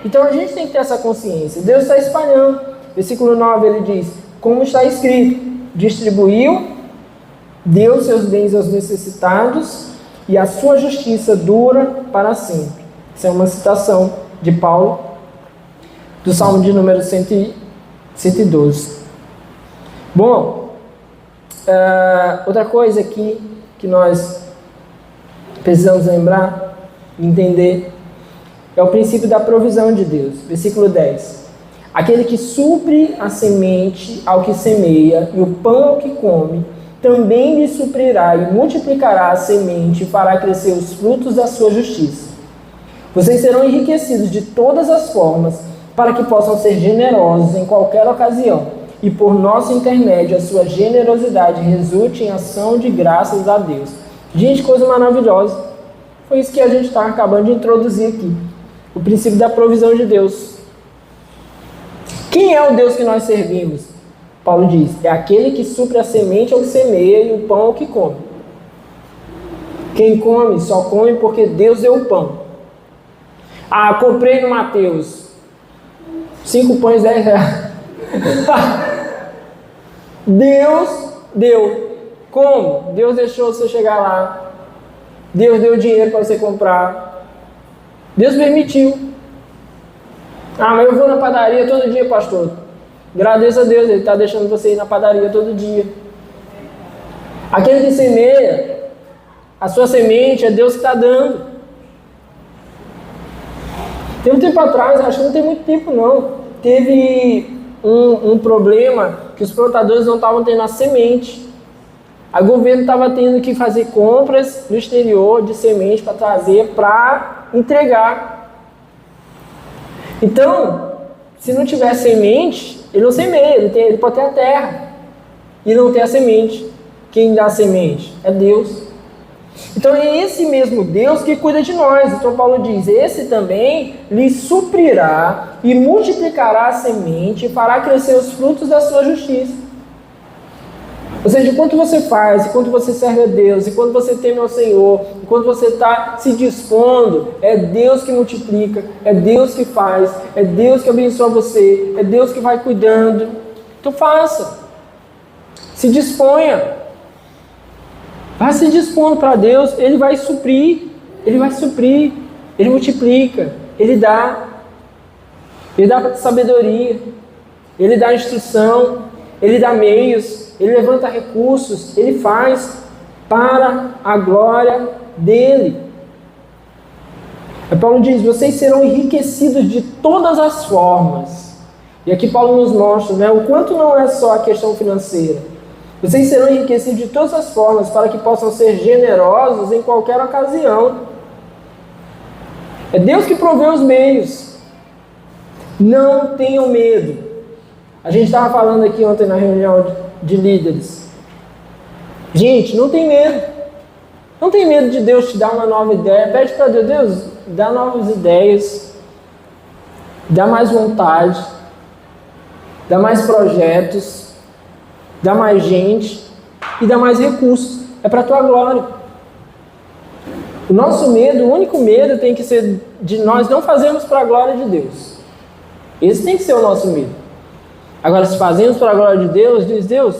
Então a gente tem que ter essa consciência. Deus está espalhando. Versículo 9 ele diz, como está escrito, distribuiu, deu seus bens aos necessitados e a sua justiça dura para sempre. Essa é uma citação de Paulo, do Salmo de número 112. Bom, outra coisa aqui que nós precisamos lembrar, entender, é o princípio da provisão de Deus. Versículo 10. Aquele que supre a semente ao que semeia e o pão ao que come, também lhe suprirá e multiplicará a semente e fará crescer os frutos da sua justiça. Vocês serão enriquecidos de todas as formas, para que possam ser generosos em qualquer ocasião, e por nosso intermédio a sua generosidade resulte em ação de graças a Deus. Gente, coisa maravilhosa. Foi isso que a gente está acabando de introduzir aqui. O princípio da provisão de Deus. Quem é o Deus que nós servimos? Paulo diz, é aquele que supre a semente ao que semeia e o pão ao que come. Quem come, só come porque Deus deu o pão. Ah, comprei no Mateus 5 pães, 10 reais. Deus deu. Como? Deus deixou você chegar lá. Deus deu dinheiro para você comprar. Deus permitiu. Ah, mas eu vou na padaria todo dia, pastor. Agradeça a Deus, Ele está deixando você ir na padaria todo dia. Aquele que semeia, a sua semente é Deus que está dando. Tem um tempo atrás, acho que não tem muito tempo não, teve um problema que os plantadores não estavam tendo a semente. O governo estava tendo que fazer compras no exterior de semente para trazer, para entregar. Então, se não tiver semente, ele não semeia, ele pode ter a terra e não ter a semente. Quem dá a semente? É Deus. Então é esse mesmo Deus que cuida de nós. Então Paulo diz, esse também lhe suprirá e multiplicará a semente e fará crescer os frutos da sua justiça. Ou seja, enquanto você faz, enquanto você serve a Deus, enquanto você teme ao Senhor, enquanto você está se dispondo, é Deus que multiplica, é Deus que faz, é Deus que abençoa você, é Deus que vai cuidando. Então faça, se disponha, vá se dispondo para Deus, Ele vai suprir, Ele multiplica, Ele dá sabedoria, Ele dá instrução, Ele dá meios, Ele levanta recursos, Ele faz para a glória dEle. Paulo diz, vocês serão enriquecidos de todas as formas. E aqui Paulo nos mostra, o quanto não é só a questão financeira. Vocês serão enriquecidos de todas as formas para que possam ser generosos em qualquer ocasião. É Deus que provê os meios. Não tenham medo. A gente estava falando aqui ontem na reunião de líderes. Gente, não tem medo. Não tem medo de Deus te dar uma nova ideia. Pede para Deus, Deus, dá novas ideias. Dá mais vontade. Dá mais projetos. Dá mais gente. E dá mais recursos. É para a tua glória. O nosso medo, o único medo tem que ser de nós não fazermos para a glória de Deus. Esse tem que ser o nosso medo. Agora, se fazemos para a glória de Deus, diz Deus,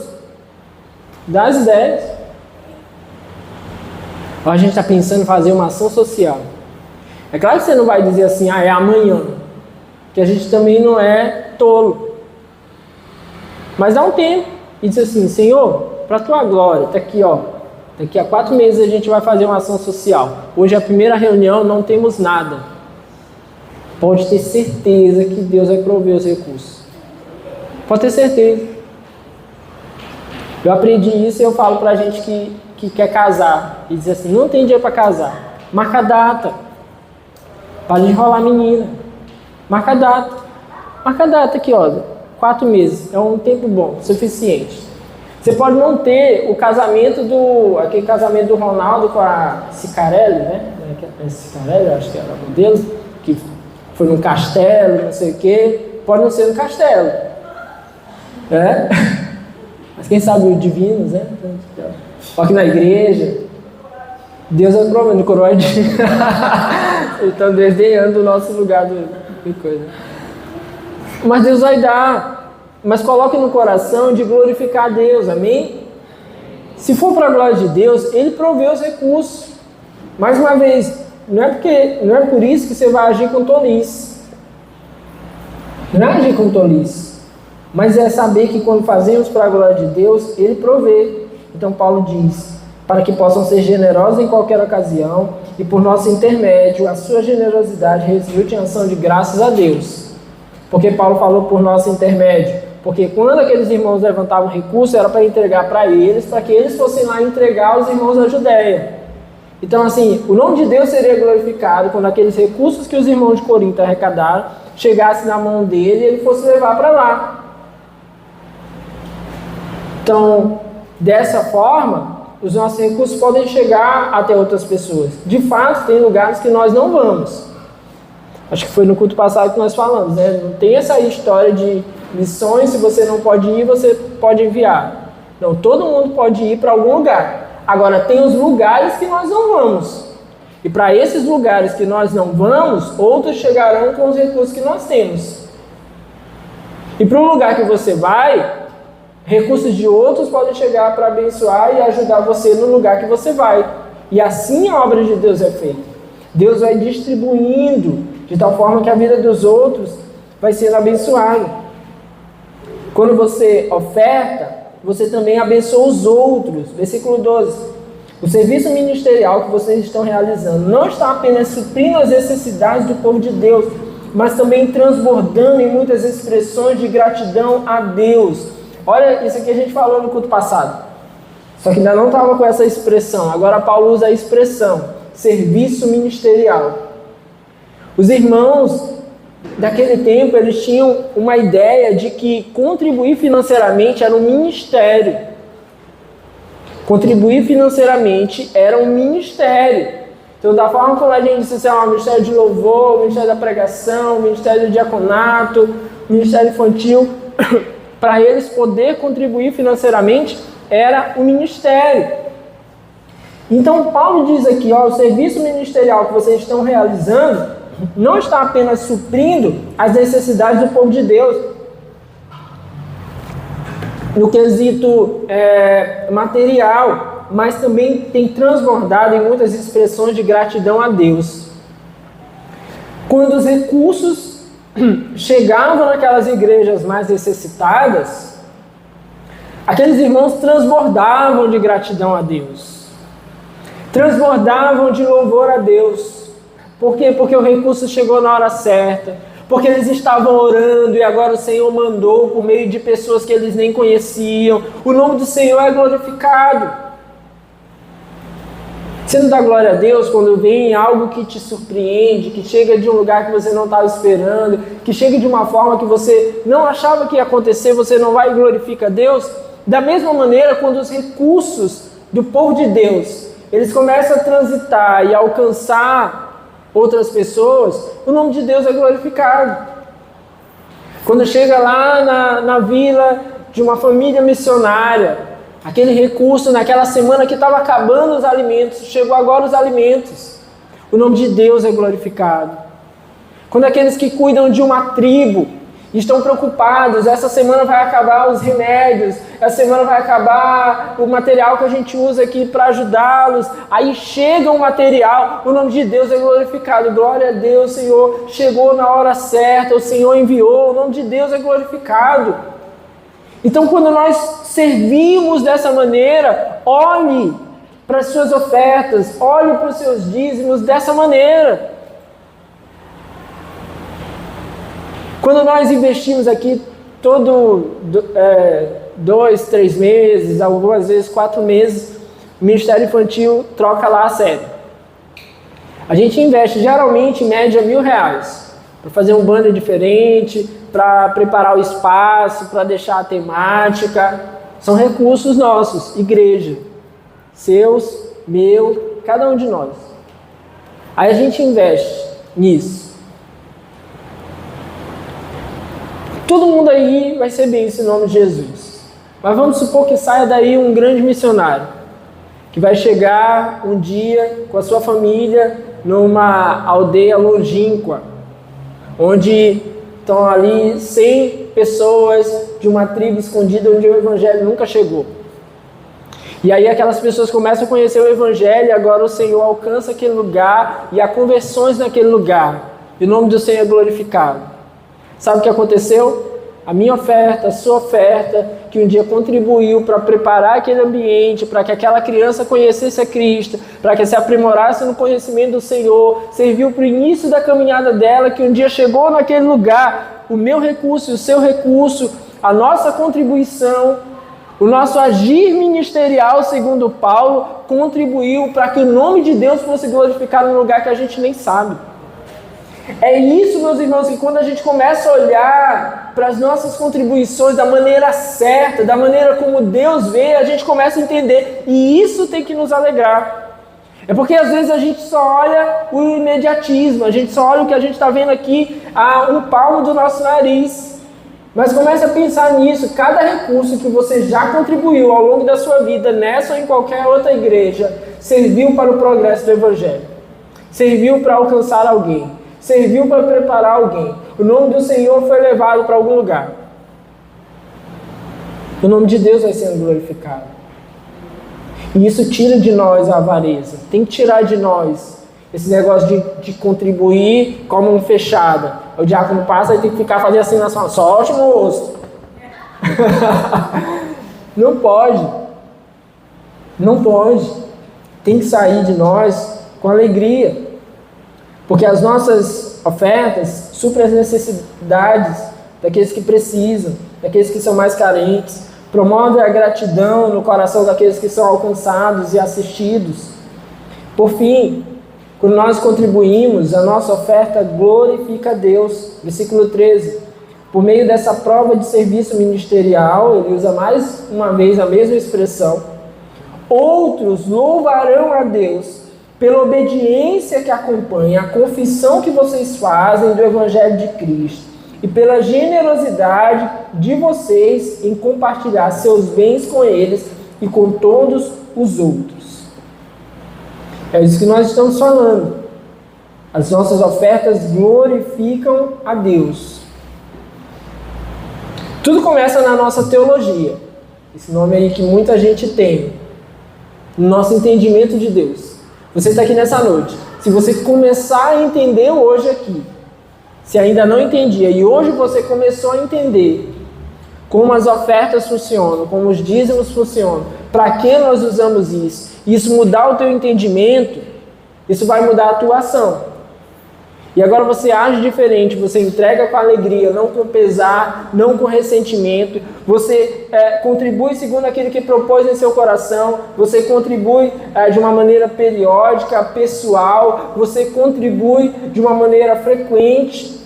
dá as ideias. A gente está pensando em fazer uma ação social. É claro que você não vai dizer assim, é amanhã. Que a gente também não é tolo. Mas dá um tempo e diz assim, Senhor, para a tua glória, está aqui, daqui a 4 meses a gente vai fazer uma ação social. Hoje é a primeira reunião, não temos nada. Pode ter certeza que Deus vai prover os recursos. Pode ter certeza. Eu aprendi isso e eu falo pra gente que quer casar. E diz assim, não tem dinheiro para casar. Marca a data. Para de enrolar a menina. Marca a data. Marca a data aqui, 4 meses. É um tempo bom, suficiente. Você pode não ter o casamento aquele casamento do Ronaldo com a Cicarelli, né? Cicarelli, acho que era o modelo, que foi num castelo, não sei o quê. Pode não ser no castelo. Mas quem sabe o Divinos, né? Aqui na igreja, Deus é provando no coroa de... Eles estão desenhando o nosso lugar de coisa. Mas Deus vai dar. Mas coloque no coração de glorificar a Deus, amém? Se for para a glória de Deus, Ele provê os recursos. Mais uma vez, não é por isso que você vai agir com tolice. Não é agir com tolice. Mas é saber que quando fazemos para a glória de Deus, Ele provê. Então Paulo diz, para que possam ser generosos em qualquer ocasião, e por nosso intermédio, a sua generosidade resulte em ação de graças a Deus. Porque Paulo falou por nosso intermédio. Porque quando aqueles irmãos levantavam recursos, era para entregar para eles, para que eles fossem lá entregar aos irmãos da Judéia. Então, assim, o nome de Deus seria glorificado quando aqueles recursos que os irmãos de Corinto arrecadaram chegassem na mão dele e ele fosse levar para lá. Então, dessa forma, os nossos recursos podem chegar até outras pessoas. De fato, tem lugares que nós não vamos. Acho que foi no culto passado que nós falamos, né? Não tem essa história de missões, se você não pode ir, você pode enviar. Não, todo mundo pode ir para algum lugar. Agora, tem os lugares que nós não vamos. E para esses lugares que nós não vamos, outros chegarão com os recursos que nós temos. E para o lugar que você vai, recursos de outros podem chegar para abençoar e ajudar você no lugar que você vai. E assim a obra de Deus é feita. Deus vai distribuindo de tal forma que a vida dos outros vai sendo abençoada. Quando você oferta, você também abençoa os outros. Versículo 12. O serviço ministerial que vocês estão realizando não está apenas suprindo as necessidades do povo de Deus, mas também transbordando em muitas expressões de gratidão a Deus. Olha, isso aqui a gente falou no culto passado. Só que ainda não estava com essa expressão. Agora Paulo usa a expressão serviço ministerial. Os irmãos daquele tempo, eles tinham uma ideia de que contribuir financeiramente era um ministério. Contribuir financeiramente era um ministério. Então, da forma como a gente disse assim, o ministério de louvor, o ministério da pregação, o ministério do diaconato, o ministério infantil, para eles poder contribuir financeiramente, era um ministério. Então, Paulo diz aqui, o serviço ministerial que vocês estão realizando não está apenas suprindo as necessidades do povo de Deus, no quesito material, mas também tem transbordado em muitas expressões de gratidão a Deus. Quando os recursos chegavam naquelas igrejas mais necessitadas, aqueles irmãos transbordavam de gratidão a Deus, transbordavam de louvor a Deus. Por quê? Porque o recurso chegou na hora certa, porque eles estavam orando e agora o Senhor mandou por meio de pessoas que eles nem conheciam. O nome do Senhor é glorificado. Você não dá glória a Deus quando vem algo que te surpreende, que chega de um lugar que você não estava esperando, que chega de uma forma que você não achava que ia acontecer, você não vai e glorifica a Deus? Da mesma maneira, quando os recursos do povo de Deus, eles começam a transitar e alcançar outras pessoas, o nome de Deus é glorificado. Quando chega lá na vila de uma família missionária, aquele recurso naquela semana que estava acabando os alimentos, chegou agora os alimentos, o nome de Deus é glorificado. Quando aqueles que cuidam de uma tribo estão preocupados, essa semana vai acabar os remédios, essa semana vai acabar o material que a gente usa aqui para ajudá-los, aí chega um material, o nome de Deus é glorificado, glória a Deus, Senhor, chegou na hora certa, o Senhor enviou, o nome de Deus é glorificado. Então, quando nós servimos dessa maneira, olhe para as suas ofertas, olhe para os seus dízimos dessa maneira. Quando nós investimos aqui todo 2, 3 meses, algumas vezes 4 meses, o Ministério Infantil troca lá a sede. A gente investe geralmente em média R$1.000 para fazer um banner diferente, para preparar o espaço, para deixar a temática. São recursos nossos, igreja, seus, meu, cada um de nós. Aí a gente investe nisso. Todo mundo aí vai ser bênção em nome de Jesus. Mas vamos supor que saia daí um grande missionário, que vai chegar um dia com a sua família numa aldeia longínqua, onde estão ali 100 pessoas de uma tribo escondida onde o evangelho nunca chegou. E aí aquelas pessoas começam a conhecer o evangelho e agora o Senhor alcança aquele lugar e há conversões naquele lugar. E o nome do Senhor é glorificado. Sabe o que aconteceu? a minha oferta, a sua oferta, que um dia contribuiu para preparar aquele ambiente, para que aquela criança conhecesse a Cristo, para que se aprimorasse no conhecimento do Senhor, serviu para o início da caminhada dela, que um dia chegou naquele lugar, o meu recurso e o seu recurso, a nossa contribuição, o nosso agir ministerial, segundo Paulo, contribuiu para que o nome de Deus fosse glorificado num lugar que a gente nem sabe. É isso, meus irmãos, que quando a gente começa a olhar para as nossas contribuições da maneira certa, da maneira como Deus vê, a gente começa a entender, e isso tem que nos alegrar. É porque às vezes a gente só olha o imediatismo, a gente só olha o que a gente está vendo aqui a um palmo do nosso nariz. Mas comece a pensar nisso, cada recurso que você já contribuiu ao longo da sua vida, nessa ou em qualquer outra igreja, serviu para o progresso do Evangelho, serviu para alcançar alguém, serviu para preparar alguém. O nome do Senhor foi levado para algum lugar. O nome de Deus vai sendo glorificado. E isso tira de nós a avareza. Tem que tirar de nós esse negócio de contribuir como um fechada. O diácono passa e tem que ficar fazendo assim na sua sorte, moço. Não pode. Não pode. Tem que sair de nós com alegria. Porque as nossas ofertas suprem as necessidades daqueles que precisam, daqueles que são mais carentes, promove a gratidão no coração daqueles que são alcançados e assistidos. Por fim, quando nós contribuímos, a nossa oferta glorifica a Deus. Versículo 13. Por meio dessa prova de serviço ministerial, ele usa mais uma vez a mesma expressão, outros louvarão a Deus pela obediência que acompanha a confissão que vocês fazem do Evangelho de Cristo e pela generosidade de vocês em compartilhar seus bens com eles e com todos os outros. É isso que nós estamos falando. As nossas ofertas glorificam a Deus. Tudo começa na nossa teologia. Esse nome aí que muita gente tem. No nosso entendimento de Deus. Você está aqui nessa noite. Se você começar a entender hoje aqui, se ainda não entendia, e hoje você começou a entender como as ofertas funcionam, como os dízimos funcionam, para que nós usamos isso, e isso mudar o teu entendimento, isso vai mudar a tua ação. E agora você age diferente, você entrega com alegria, não com pesar, não com ressentimento, você contribui segundo aquilo que propôs em seu coração, você contribui de uma maneira periódica, pessoal, você contribui de uma maneira frequente,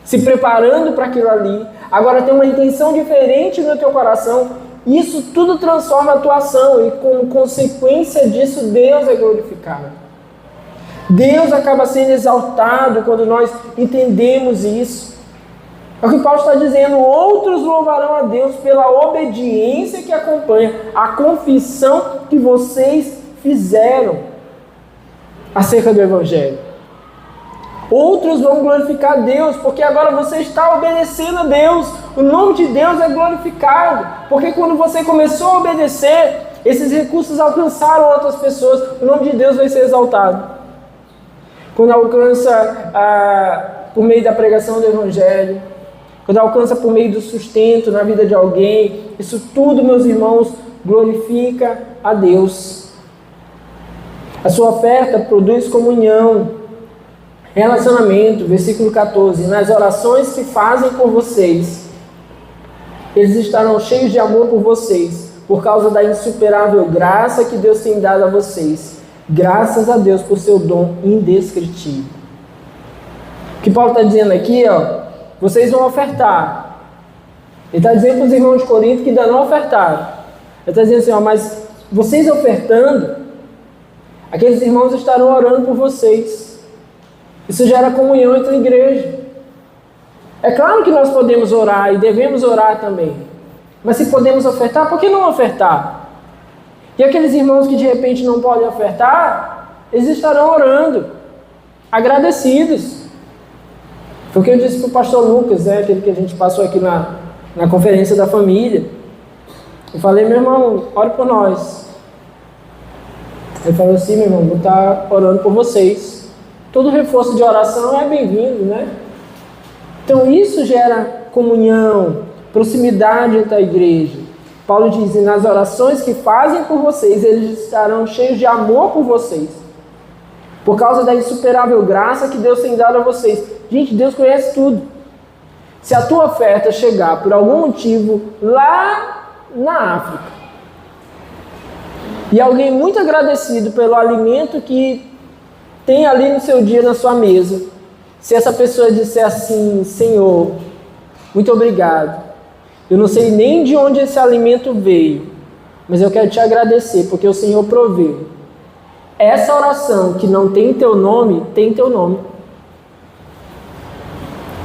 se preparando para aquilo ali. Agora tem uma intenção diferente no teu coração, isso tudo transforma a tua ação e como consequência disso Deus é glorificado. Deus acaba sendo exaltado quando nós entendemos isso. É o que Paulo está dizendo, outros louvarão a Deus pela obediência que acompanha a confissão que vocês fizeram acerca do Evangelho. Outros vão glorificar a Deus, porque agora você está obedecendo a Deus. O nome de Deus é glorificado, porque quando você começou a obedecer, esses recursos alcançaram outras pessoas, o nome de Deus vai ser exaltado. Quando alcança por meio da pregação do Evangelho, quando alcança por meio do sustento na vida de alguém, isso tudo, meus irmãos, glorifica a Deus. A sua oferta produz comunhão, relacionamento, versículo 14, nas orações que fazem por vocês, eles estarão cheios de amor por vocês, por causa da insuperável graça que Deus tem dado a vocês. Graças a Deus por seu dom indescritível. O que Paulo está dizendo aqui, vocês vão ofertar. Ele está dizendo para os irmãos de Corinto que ainda não ofertaram. Ele está dizendo assim, mas vocês ofertando, aqueles irmãos estarão orando por vocês. Isso gera comunhão entre a igreja. É claro que nós podemos orar e devemos orar também. Mas se podemos ofertar, por que não ofertar? E aqueles irmãos que de repente não podem ofertar, eles estarão orando, agradecidos. Foi o que eu disse para o pastor Lucas, aquele que a gente passou aqui na conferência da família. Eu falei, meu irmão, ore por nós. Ele falou assim, meu irmão, vou estar orando por vocês. Todo reforço de oração é bem-vindo, né? Então isso gera comunhão, proximidade entre a igreja. Paulo diz, e nas orações que fazem por vocês, eles estarão cheios de amor por vocês. Por causa da insuperável graça que Deus tem dado a vocês. Gente, Deus conhece tudo. Se a tua oferta chegar por algum motivo lá na África, e alguém muito agradecido pelo alimento que tem ali no seu dia, na sua mesa, se essa pessoa disser assim, Senhor, muito obrigado, eu não sei nem de onde esse alimento veio, mas eu quero te agradecer, porque o Senhor proveu. Essa oração que não tem teu nome, tem teu nome.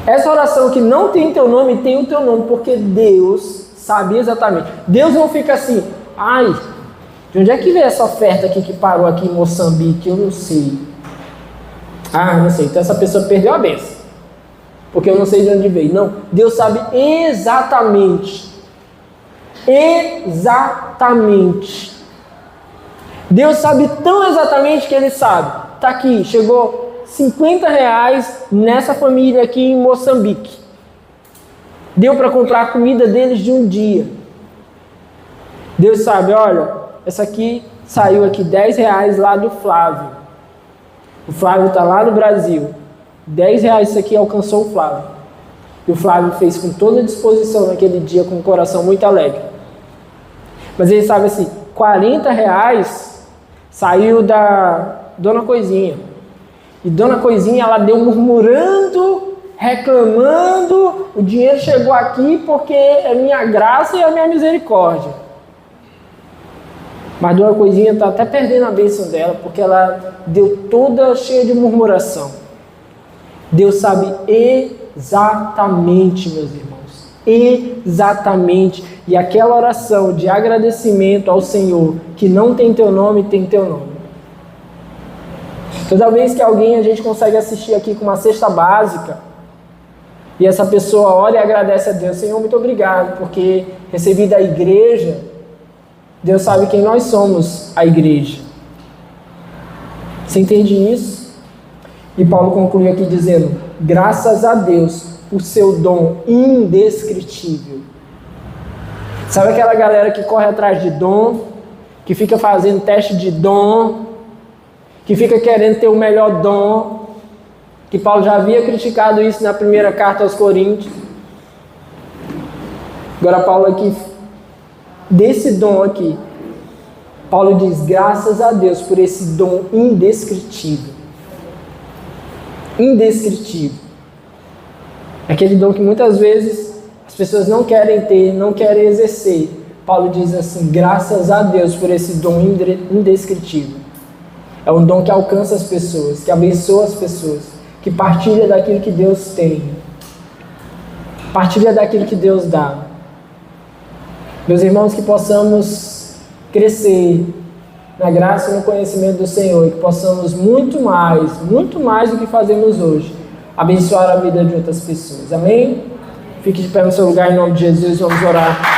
Essa oração que não tem teu nome, tem o teu nome, porque Deus sabe exatamente. Deus não fica assim, ai, de onde é que veio essa oferta aqui que parou aqui em Moçambique? Eu não sei. Ah, não sei, então essa pessoa perdeu a bênção, porque eu não sei de onde veio. Não, Deus sabe exatamente. Exatamente. Deus sabe tão exatamente que Ele sabe. Está aqui, chegou R$50 nessa família aqui em Moçambique. Deu para comprar a comida deles de um dia. Deus sabe, olha, essa aqui saiu aqui R$10 lá do Flávio. O Flávio está lá no Brasil. R$10 isso aqui alcançou o Flávio. E o Flávio fez com toda a disposição naquele dia, com o coração muito alegre. Mas ele sabe assim, R$40 saiu da Dona Coisinha. E Dona Coisinha, ela deu murmurando, reclamando, o dinheiro chegou aqui porque é minha graça e a minha misericórdia. Mas Dona Coisinha está até perdendo a bênção dela, porque ela deu toda cheia de murmuração. Deus sabe exatamente, meus irmãos, exatamente. E aquela oração de agradecimento ao Senhor, que não tem teu nome, tem teu nome. Toda vez que alguém a gente consegue assistir aqui com uma cesta básica, e essa pessoa ora e agradece a Deus, Senhor, muito obrigado, porque recebi da igreja, Deus sabe quem nós somos, a igreja. Você entende isso? E Paulo conclui aqui dizendo, graças a Deus por seu dom indescritível. Sabe aquela galera que corre atrás de dom, que fica fazendo teste de dom, que fica querendo ter o melhor dom, que Paulo já havia criticado isso na primeira carta aos Coríntios. Agora Paulo aqui, desse dom aqui, Paulo diz, graças a Deus por esse dom indescritível. Indescritível. Aquele dom que muitas vezes as pessoas não querem ter, não querem exercer. Paulo diz assim, graças a Deus por esse dom indescritível. É um dom que alcança as pessoas, que abençoa as pessoas, que partilha daquilo que Deus tem. Partilha daquilo que Deus dá. Meus irmãos, que possamos crescer na graça e no conhecimento do Senhor, e que possamos muito mais do que fazemos hoje, abençoar a vida de outras pessoas. Amém? Fique de pé no seu lugar em nome de Jesus, vamos orar.